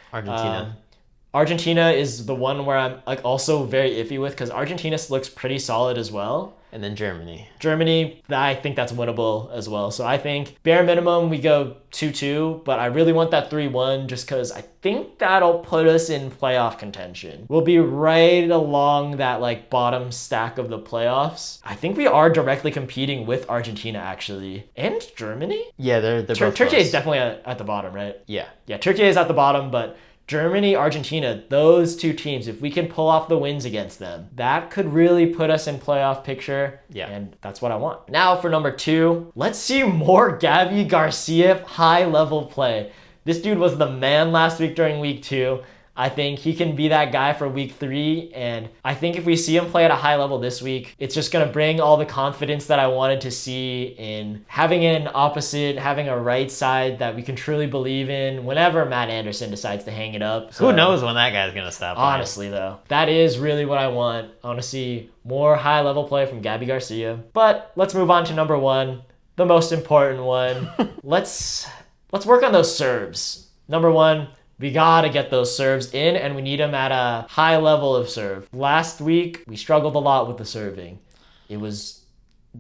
A: Argentina is the one where I'm also very iffy with because Argentina looks pretty solid as well.
B: And then Germany,
A: I think that's winnable as well. So I think bare minimum we go 2-2, but I really want that 3-1 just because I think that'll put us in playoff contention. We'll be right along that bottom stack of the playoffs. I think we are directly competing with Argentina actually, and Germany.
B: Yeah, they're both
A: Turkey
B: close.
A: is definitely at the bottom, right?
B: Yeah,
A: Turkey is at the bottom, but Germany, Argentina, those 2 teams, if we can pull off the wins against them, that could really put us in playoff picture.
B: Yeah.
A: And that's what I want. Now for number 2, let's see more Gabby Garcia high-level play. This dude was the man last week during week 2. I think he can be that guy for week 3, and I think if we see him play at a high level this week, it's just going to bring all the confidence that I wanted to see in having an opposite, having a right side that we can truly believe in whenever Matt Anderson decides to hang it up. So,
B: who knows when that guy's going to stop playing.
A: Honestly, though, that is really what I want. I want to see more high-level play from Gabby Garcia. But let's move on to number 1, the most important one. Let's work on those serves. Number 1, we gotta get those serves in, and we need them at a high level of serve. Last week, we struggled a lot with the serving. It was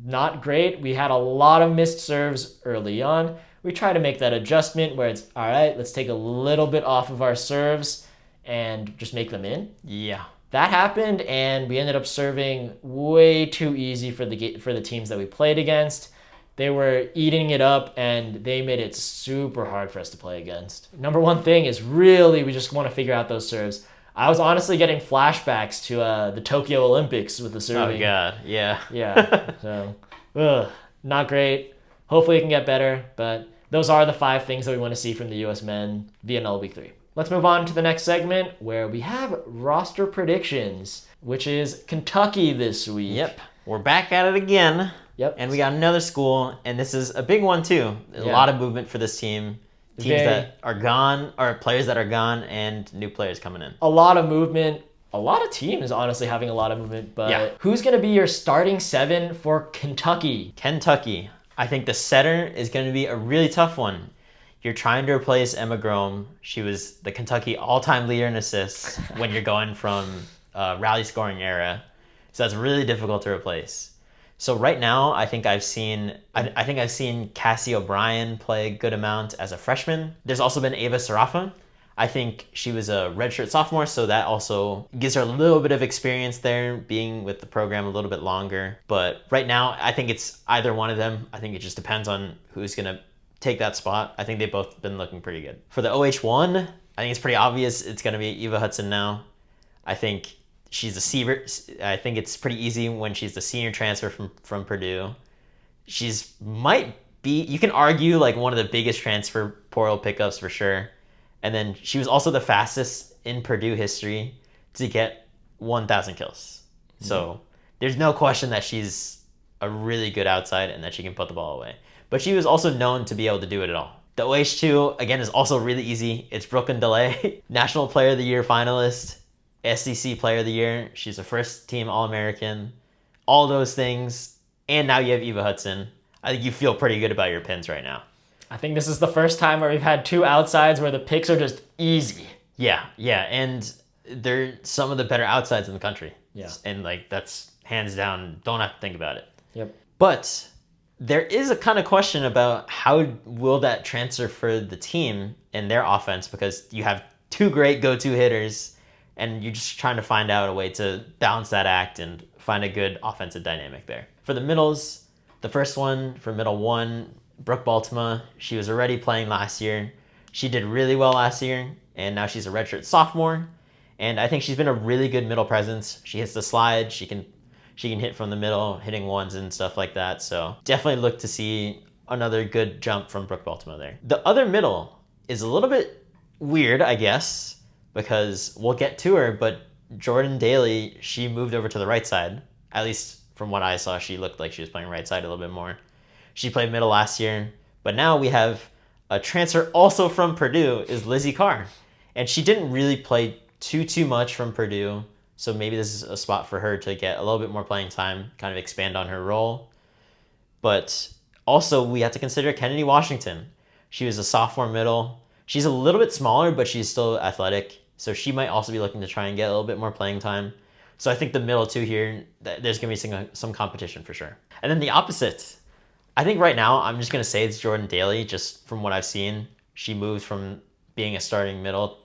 A: not great. We had a lot of missed serves early on. We try to make that adjustment where it's, all right, let's take a little bit off of our serves and just make them in.
B: Yeah.
A: That happened, and we ended up serving way too easy for the teams that we played against. They were eating it up, and they made it super hard for us to play against. Number 1 thing is really we just want to figure out those serves. I was honestly getting flashbacks to the Tokyo Olympics with the serving.
B: Oh, God. Yeah.
A: Yeah. So, not great. Hopefully it can get better, but those are the 5 things that we want to see from the U.S. men VNL Week 3. Let's move on to the next segment where we have roster predictions, which is Kentucky this week.
B: Yep. We're back at it again.
A: Yep.
B: And we got another school, and this is a big one too. A lot of movement for this team. Teams that are gone, or players that are gone, and new players coming in.
A: A lot of movement. A lot of teams honestly having a lot of movement, but who's going to be your starting 7 for Kentucky?
B: Kentucky. I think the setter is going to be a really tough one. You're trying to replace Emma Grome. She was the Kentucky all-time leader in assists when you're going from rally scoring era. So that's really difficult to replace. So right now, I think I've seen Cassie O'Brien play a good amount as a freshman. There's also been Ava Sarafa. I think she was a redshirt sophomore, so that also gives her a little bit of experience there, being with the program a little bit longer. But right now, I think it's either one of them. I think it just depends on who's going to take that spot. I think they've both been looking pretty good. For the OH1, I think it's pretty obvious it's going to be Eva Hudson now. I think she's a senior. I think it's pretty easy when she's the senior transfer from Purdue. Might be, you can argue, like one of the biggest transfer portal pickups for sure. And then she was also the fastest in Purdue history to get 1,000 kills. So there's no question that she's a really good outside and that she can put the ball away. But she was also known to be able to do it at all. The OH2, again, is also really easy. It's Brooklyn DeLay, National Player of the Year finalist, SEC Player of the Year. She's a first-team All-American. All those things. And now you have Eva Hudson. I think you feel pretty good about your pins right now.
A: I think this is the first time where we've had 2 outsides where the picks are just easy.
B: Yeah, and they're some of the better outsides in the country.
A: Yeah.
B: And like that's hands down, don't have to think about it.
A: Yep.
B: But there is a kind of question about how will that transfer for the team and their offense, because you have 2 great go-to hitters and you're just trying to find out a way to balance that act and find a good offensive dynamic there. For the middles, the first one for middle 1, Brooke Baltima, she was already playing last year. She did really well last year, and now she's a redshirt sophomore. And I think she's been a really good middle presence. She hits the slide. She can hit from the middle, hitting ones and stuff like that. So definitely look to see another good jump from Brooke Baltima there. The other middle is a little bit weird, I guess, because we'll get to her, but Jordan Daly, she moved over to the right side. At least from what I saw, she looked like she was playing right side a little bit more. She played middle last year, but now we have a transfer also from Purdue is Lizzie Carr. And she didn't really play too much from Purdue, so maybe this is a spot for her to get a little bit more playing time, kind of expand on her role. But also we have to consider Kennedy Washington. She was a sophomore middle. She's a little bit smaller, but she's still athletic, so she might also be looking to try and get a little bit more playing time. So I think the middle 2 here, there's going to be some competition for sure. And then the opposite, I think right now, I'm just going to say it's Jordan Daly, just from what I've seen. She moved from being a starting middle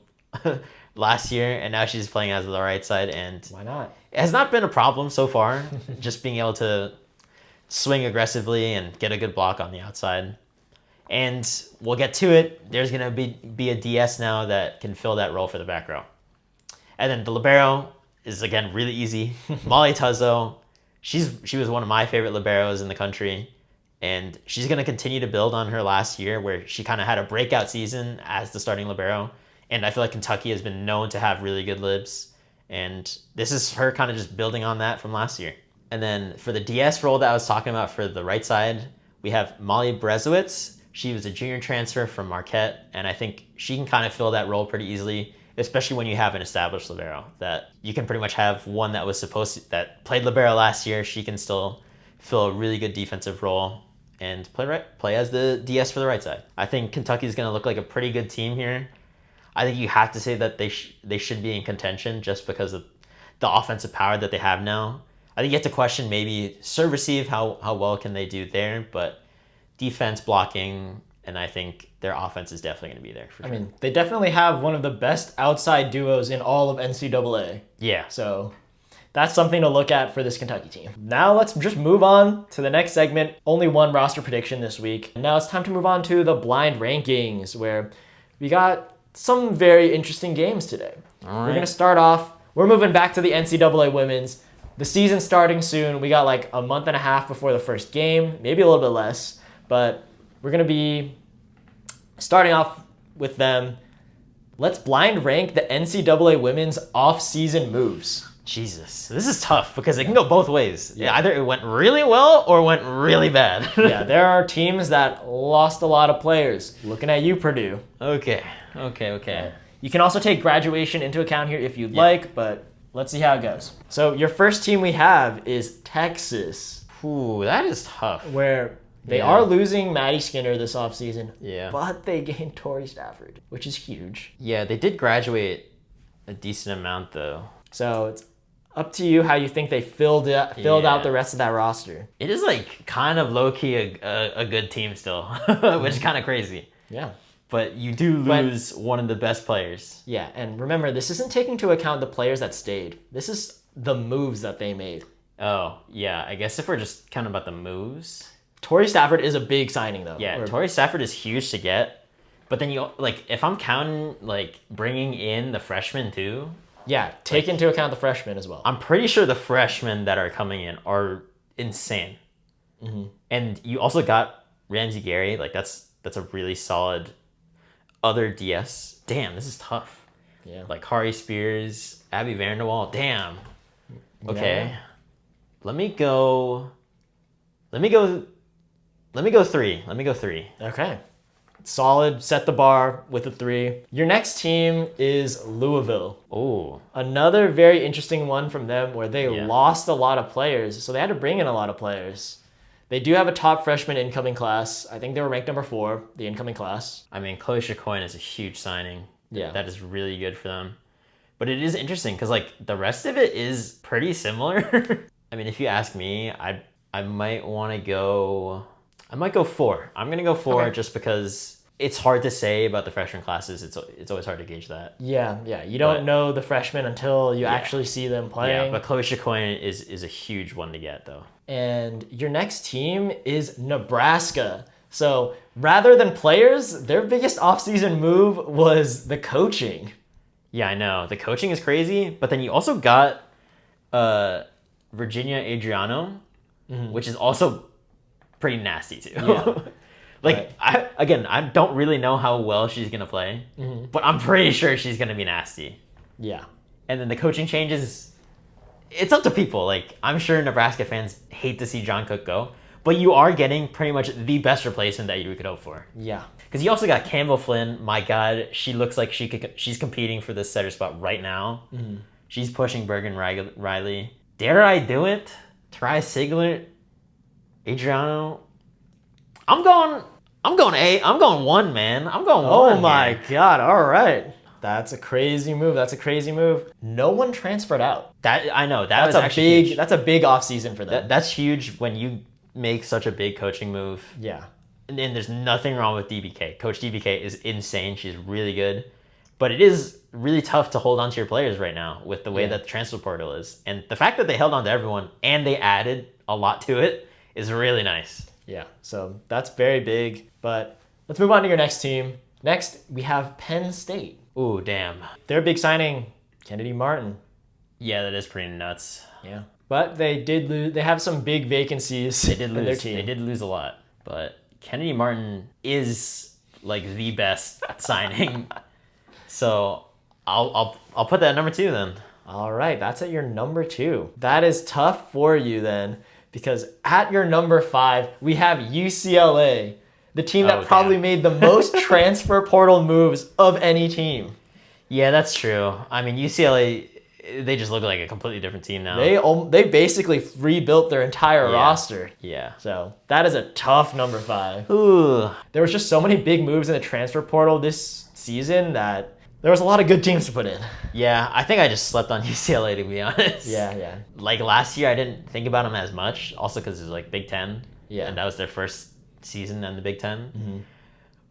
B: last year, and now she's playing as the right side. And
A: why not?
B: It has not been a problem so far, just being able to swing aggressively and get a good block on the outside. And we'll get to it. There's going to be a DS now that can fill that role for the back row. And then the libero is, again, really easy. Molly Tuzzo, she was one of my favorite liberos in the country. And she's going to continue to build on her last year where she kind of had a breakout season as the starting libero. And I feel like Kentucky has been known to have really good libs. And this is her kind of just building on that from last year. And then for the DS role that I was talking about for the right side, we have Molly Brezowitz. She was a junior transfer from Marquette. And I think she can kind of fill that role pretty easily, especially when you have an established libero. That you can pretty much have one that played libero last year. She can still fill a really good defensive role and play as the DS for the right side. I think Kentucky's going to look like a pretty good team here. I think you have to say that they should be in contention just because of the offensive power that they have now. I think you have to question maybe serve receive, how well can they do there, but defense, blocking, and I think their offense is definitely going to be there for sure.
A: I mean, they definitely have one of the best outside duos in all of NCAA.
B: Yeah.
A: So that's something to look at for this Kentucky team. Now let's just move on to the next segment. Only one roster prediction this week. Now it's time to move on to the blind rankings, where we got some very interesting games today.
B: All right.
A: We're going to start off, we're moving back to the NCAA women's. The season's starting soon. We got like a month and a half before the first game, maybe a little bit less, but we're going to be starting off with them. Let's blind rank the NCAA women's off-season moves.
B: Jesus, this is tough because it can go both ways. Yeah. Either it went really well or went really bad.
A: Yeah, there are teams that lost a lot of players. Looking at you, Purdue.
B: Okay.
A: You can also take graduation into account here if you'd like, but let's see how it goes. So your first team we have is Texas.
B: Ooh, that is tough.
A: Where they are losing Maddie Skinner this offseason.
B: Yeah.
A: But they gained Tori Stafford, which is huge.
B: Yeah, they did graduate a decent amount though.
A: So it's up to you how you think they filled out the rest of that roster.
B: It is like kind of low-key a good team still, which is kind of crazy.
A: Yeah.
B: But you do lose one of the best players.
A: Yeah, and remember, this isn't taking into account the players that stayed. This is the moves that they made.
B: Oh, yeah. I guess if we're just counting about the moves.
A: Tori Stafford is a big signing, though.
B: Yeah, Tori Stafford is huge to get. But then if I'm counting, bringing in the freshmen too.
A: Yeah, take into account the freshmen as well.
B: I'm pretty sure the freshmen that are coming in are insane.
A: Mm-hmm.
B: And you also got Ramsey Gary. That's a really solid other DS. Damn, this is tough.
A: Yeah.
B: Kari Spears, Abby Vanderwall. Damn. Okay.
A: Yeah.
B: Let me go 3.
A: Okay. Solid, set the bar with a 3. Your next team is Louisville.
B: Oh.
A: Another very interesting one from them where they lost a lot of players, so they had to bring in a lot of players. They do have a top freshman incoming class. I think they were ranked number 4, the incoming class.
B: I mean, Chloe Chacoin is a huge signing.
A: Yeah.
B: That is really good for them. But it is interesting because the rest of it is pretty similar. I mean, if you ask me, I might want to go... I might go 4. I'm going to go 4 just because it's hard to say about the freshman classes. It's always hard to gauge that.
A: Yeah. You don't know the freshmen until you actually see them playing.
B: Yeah, but Chloe Chacoin is a huge one to get, though.
A: And your next team is Nebraska. So rather than players, their biggest offseason move was the coaching.
B: Yeah, I know. The coaching is crazy, but then you also got Virginia Adriano, which is also pretty nasty too.
A: Yeah.
B: Right. I don't really know how well she's gonna play, but I'm pretty sure she's gonna be nasty.
A: Yeah.
B: And then the coaching changes. It's up to people. I'm sure Nebraska fans hate to see John Cook go, but you are getting pretty much the best replacement that you could hope for.
A: Yeah.
B: Because you also got Campbell Flynn. My God, she looks like she's competing for the setter spot right now. She's pushing Bergen Riley. Dare I do it? Try Sigler. Adriano. I'm going 1, man. I'm going 1.
A: Oh my God. All right. That's a crazy move. No one transferred out.
B: I know. That's actually huge.
A: That's a big offseason for them.
B: That's huge when you make such a big coaching move.
A: Yeah.
B: And there's nothing wrong with DBK. Coach DBK is insane. She's really good. But it is really tough to hold on to your players right now with the way that the transfer portal is. And the fact that they held on to everyone and they added a lot to it is really nice.
A: Yeah, so that's very big. But let's move on to your next team. Next, we have Penn State.
B: Ooh, damn.
A: Their big signing, Kennedy Martin.
B: Yeah, that is pretty nuts.
A: Yeah. But they did lose. They have some big vacancies in their team.
B: They did lose a lot. But Kennedy Martin is the best signing. So I'll put that at number 2 then.
A: All right, that's at your number 2. That is tough for you then, because at your number 5, we have UCLA, the team that probably made the most transfer portal moves of any team.
B: Yeah, that's true. I mean, UCLA, they just look like a completely different team now.
A: They basically rebuilt their entire roster.
B: Yeah.
A: So that is a tough number 5.
B: Ooh.
A: There was just so many big moves in the transfer portal this season that there was a lot of good teams to put in.
B: Yeah, I think I just slept on UCLA, to be honest.
A: Yeah.
B: Last year, I didn't think about them as much, also because it was Big Ten.
A: Yeah.
B: And that was their first season in the Big Ten.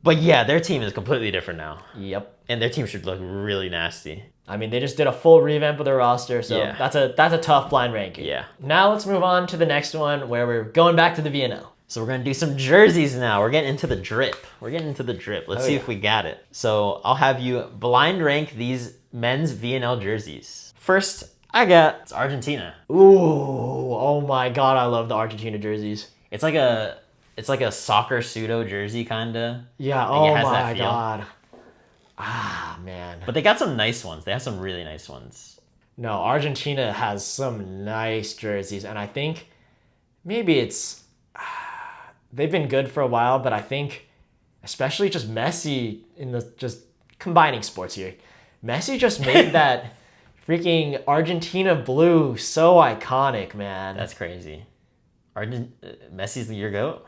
B: But yeah, their team is completely different now.
A: Yep.
B: And their team should look really nasty.
A: I mean, they just did a full revamp of their roster, so that's a tough blind ranking.
B: Yeah.
A: Now let's move on to the next one where we're going back to the VNL.
B: So we're going to do some jerseys now. We're getting into the drip. Let's see if we got it. So I'll have you blind rank these men's VNL jerseys. First, it's Argentina.
A: Ooh, oh my God, I love the Argentina jerseys.
B: It's like a soccer pseudo jersey kinda.
A: Yeah, oh my God. Ah, man.
B: But they got some nice ones. They have some really nice ones.
A: No, Argentina has some nice jerseys, and I think maybe it's they've been good for a while, but I think especially just Messi in the just combining sports here. Messi just made that freaking Argentina blue so iconic, man.
B: That's crazy. Messi's your GOAT?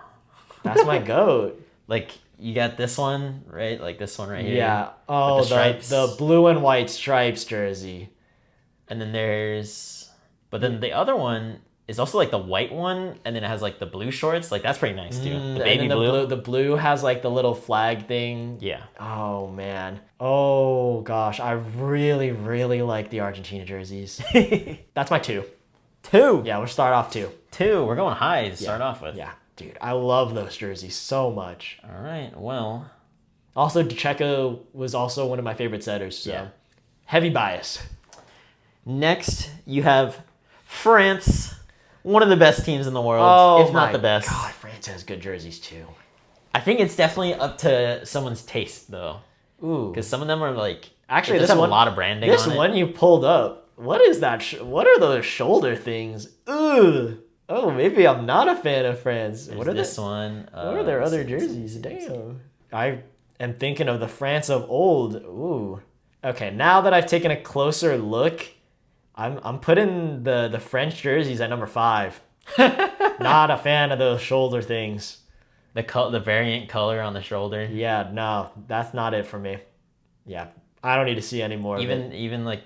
A: That's my GOAT.
B: Like, you got this one, right? Like this one right here.
A: Yeah. Oh,
B: with the stripes.
A: the blue and white stripes jersey.
B: And then but then the other one is also like the white one, and then it has like the blue shorts. Like, that's pretty nice too. The baby blue.
A: The blue has like the little flag thing.
B: Yeah.
A: Oh man. Oh gosh, I really, really like the Argentina jerseys. That's my 2.
B: 2.
A: Yeah, we'll start off 2.
B: 2. We're going high to start off with.
A: Yeah, dude, I love those jerseys so much.
B: All right. Well.
A: Also, Checo was also one of my favorite setters. So.
B: Yeah.
A: Heavy bias.
B: Next, you have France, one of the best teams in the world, if not the best.
A: God, France has good jerseys too.
B: I think it's definitely up to someone's taste, though.
A: Ooh,
B: because some of them are like
A: actually
B: this have a lot of branding.
A: This
B: on it.
A: one you pulled up. What is that? What are those shoulder things? Ugh. Oh, maybe I'm not a fan of France.
B: There's
A: what are
B: this one?
A: What are their other jerseys? Damn. I am thinking of the France of old. Ooh. Okay, now that I've taken a closer look, I'm putting the French jerseys at number 5. Not a fan of those shoulder things.
B: The variant color on the shoulder.
A: Yeah, no, that's not it for me. Yeah, I don't need to see any more.
B: Even like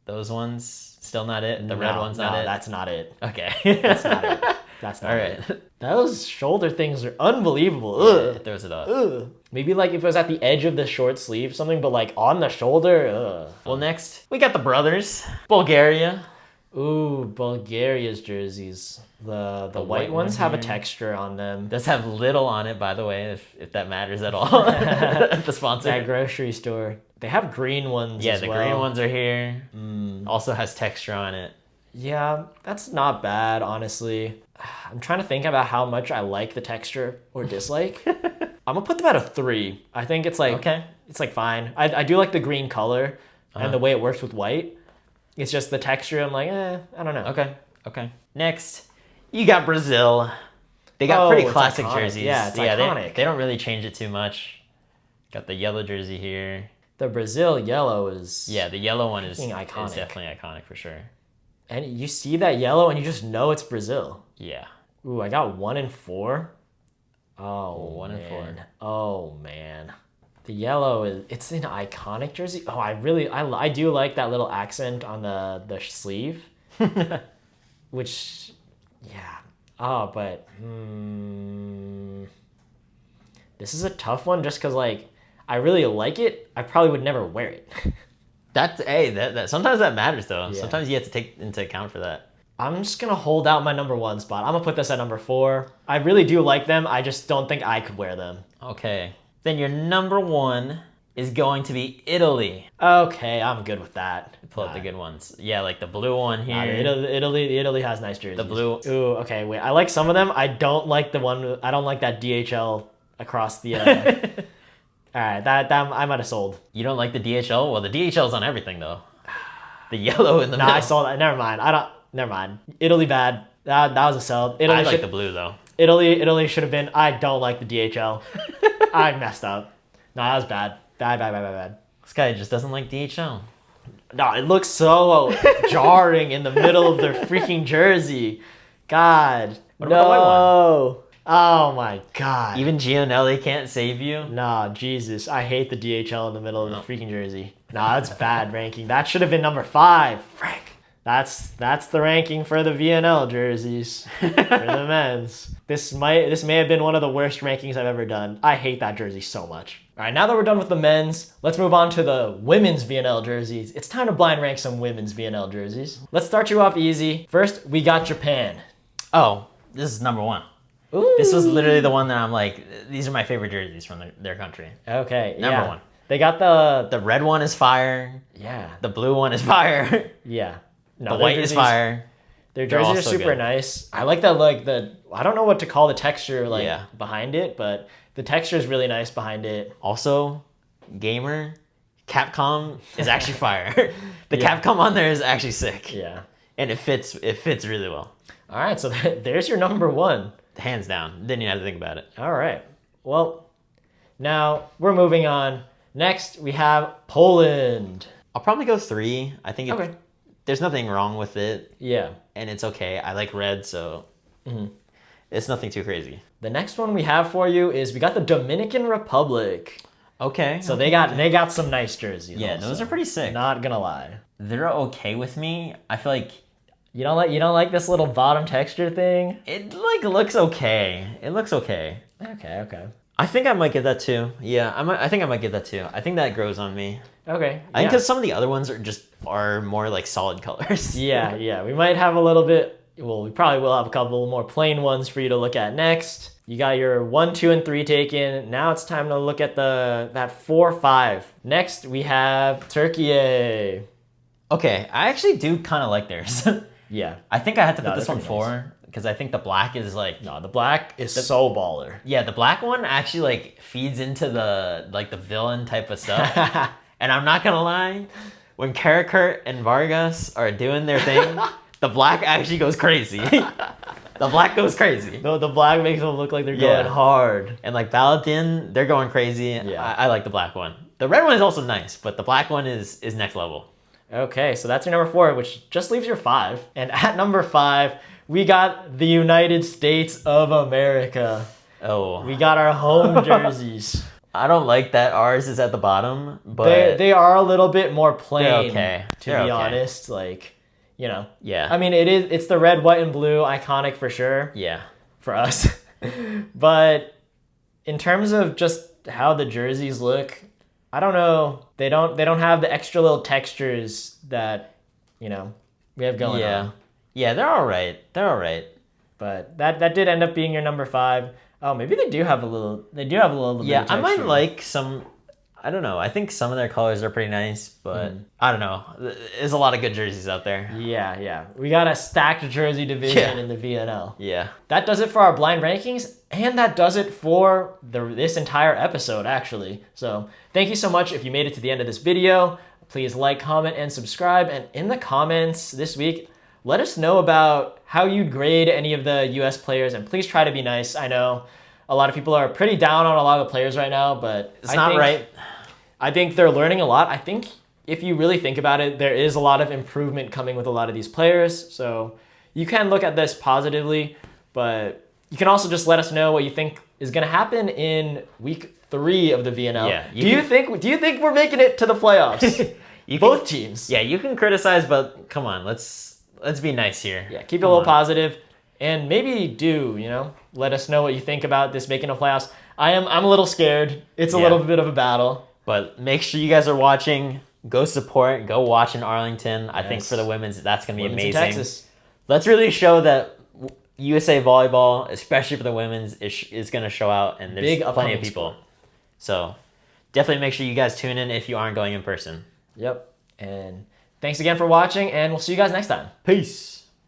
B: those ones, still not it. The red one's not it.
A: That's not it.
B: Okay,
A: that's not it. That's not
B: all
A: it.
B: right.
A: Those shoulder things are unbelievable.
B: Yeah,
A: Ugh.
B: it throws it up.
A: Ugh. Maybe like if it was at the edge of the short sleeve, something, but like on the shoulder. Ugh.
B: Well, next we got the brothers, Bulgaria.
A: Ooh, Bulgaria's jerseys. The white ones have a texture on them.
B: Does have little on it, by the way, if that matters at all. The sponsor.
A: That grocery store. They have green ones.
B: Yeah,
A: as
B: the
A: well.
B: green ones are here. Also has texture on it.
A: Yeah, that's not bad, honestly. I'm trying to think about how much I like the texture or dislike. I'm gonna put them at a 3. I think it's like
B: okay.
A: It's like fine. I do like the green color and the way it works with white. It's just the texture. I'm like, I don't know.
B: Okay. Next, you got Brazil. They got pretty classic jerseys.
A: Yeah, it's iconic.
B: They don't really change it too much. Got the yellow jersey here.
A: The Brazil yellow is
B: the yellow one is
A: iconic.
B: definitely iconic for sure.
A: And you see that yellow and you just know it's Brazil.
B: Yeah.
A: Ooh, I got 1 and 4. Oh,
B: 1 and 4.
A: Oh man. The yellow it's an iconic jersey. Oh, I do like that little accent on the sleeve. Which yeah. Oh, but this is a tough one just cuz like I really like it. I probably would never wear it.
B: That sometimes that matters though.
A: Yeah.
B: Sometimes you have to take into account for that.
A: I'm just gonna hold out my number 1 spot. I'm gonna put this at number 4. I really do like them. I just don't think I could wear them.
B: Okay. Then your number 1 is going to be Italy.
A: Okay, I'm good with that.
B: Pull up the good ones. Yeah, like the blue one here.
A: Italy has nice jerseys.
B: The blue.
A: Ooh, okay, wait. I like some of them. I don't like I don't like that DHL across the. All right, that I might have sold.
B: You don't like the DHL? Well, the DHL's on everything though. The yellow in the middle.
A: I sold that. Never mind. Never mind. Italy bad. That was a sell. Italy
B: I like the blue though.
A: Italy should have been. I don't like the DHL. I messed up. No, that was bad. Bad.
B: This guy just doesn't like DHL.
A: No, it looks so jarring in the middle of their freaking jersey. God.
B: What about the white
A: one? Oh my God.
B: Even Gionelli can't save you?
A: Nah, Jesus. I hate the DHL in the middle of the freaking jersey. Nah, that's bad ranking. That should have been number 5. Frank. That's the ranking for the VNL jerseys for the men's. This may have been one of the worst rankings I've ever done. I hate that jersey so much. All right, now that we're done with the men's, let's move on to the women's VNL jerseys. It's time to blind rank some women's VNL jerseys. Let's start you off easy. First, we got Japan.
B: Oh, this is number 1.
A: Ooh.
B: This was literally the one that I'm like, these are my favorite jerseys from their country.
A: Okay,
B: Number 1.
A: They got
B: the red one is fire.
A: Yeah.
B: The blue one is fire.
A: Yeah. No,
B: the white is fire.
A: Their jerseys are super nice. I like that, like I don't know what to call the texture behind it, but the texture is really nice behind it.
B: Also, gamer, Capcom is actually fire. The
A: Yeah.
B: Capcom on there is actually sick.
A: Yeah.
B: And it fits really well.
A: All right, so there's your number one.
B: Hands down. Didn't even have to think about it.
A: All right. Well, now we're moving on. Next, we have Poland.
B: I'll probably go 3. I think
A: Okay.
B: there's nothing wrong with it,
A: Yeah.
B: and it's okay. I like red, so it's nothing too crazy.
A: The next one we have for you is we got the Dominican Republic.
B: Okay.
A: So they got some nice jerseys.
B: Yeah,
A: also.
B: those are pretty sick.
A: Not gonna lie.
B: They're okay with me. I feel like
A: You don't like this little bottom texture thing?
B: it looks okay. It looks okay.
A: Okay.
B: I think I might get that too. Yeah, I think I might get that too. I think that grows on me.
A: Okay.
B: I think because some of the other ones are more like solid colors.
A: Yeah. We might have a little bit. Well, we probably will have a couple more plain ones for you to look at next. You got your 1, 2, and 3 taken. Now it's time to look at that 4, 5. Next we have Turkey.
B: Okay, I actually do kind of like theirs.
A: Yeah.
B: I think I had to put
A: No,
B: this
A: they're
B: one
A: pretty nice.
B: 4 because I think the black is like
A: No, the black is so baller.
B: yeah, the black one actually like feeds into the villain type of stuff. And I'm not gonna lie, when Karakurt and Vargas are doing their thing, the black actually goes crazy. The black goes crazy.
A: No, the black makes them look like they're going
B: Yeah.
A: hard.
B: And like Balatin, they're going crazy.
A: Yeah.
B: I like the black one. The red one is also nice, but the black one is next level.
A: Okay, so that's your number 4, which just leaves your 5. And at number 5, we got the United States of America.
B: Oh,
A: We got our home jerseys.
B: I don't like that ours is at the bottom, but
A: They are a little bit more plain,
B: They're okay.
A: to
B: They're
A: be
B: okay.
A: honest. Like, you know.
B: yeah,
A: I mean, it's the red, white, and blue, iconic for sure
B: yeah,
A: for us. But in terms of just how the jerseys look, I don't know. They don't have the extra little textures that, we have going on.
B: yeah. They're all right. They're all right.
A: But that did end up being your number 5. Oh, maybe they do have a little. They do have a little.
B: Yeah,
A: bit of
B: I might
A: texture.
B: like some. I don't know. I think some of their colors are pretty nice, but I don't know. There's a lot of good jerseys out there.
A: Yeah. We got a stacked jersey division in the VNL.
B: Yeah.
A: That does it for our blind rankings, and that does it for this entire episode, actually. So thank you so much if you made it to the end of this video. Please like, comment, and subscribe. And in the comments this week, let us know about how you'd grade any of the U.S. players, and please try to be nice. I know a lot of people are pretty down on a lot of the players right now, but
B: It's not right.
A: I think they're learning a lot. I think if you really think about it, there is a lot of improvement coming with a lot of these players. So you can look at this positively, but you can also just let us know what you think is going to happen in week 3 of the VNL.
B: Yeah,
A: Do you think we're making it to the playoffs? Both teams.
B: Yeah, you can criticize, but come on, let's be nice here.
A: Yeah, keep it a little positive, and maybe let us know what you think about this making the playoffs. I'm a little scared. It's a little bit of a battle.
B: But make sure you guys are watching. Go support. Go watch in Arlington. I think
A: Yes.
B: for the women's, that's going to be
A: Women's in
B: amazing.
A: Texas.
B: Let's really show that USA Volleyball, especially for the women's, is going to show out. And there's
A: Big
B: plenty
A: upcoming
B: of people.
A: sport.
B: So definitely make sure you guys tune in if you aren't going in person.
A: Yep. And thanks again for watching, and we'll see you guys next time.
B: Peace.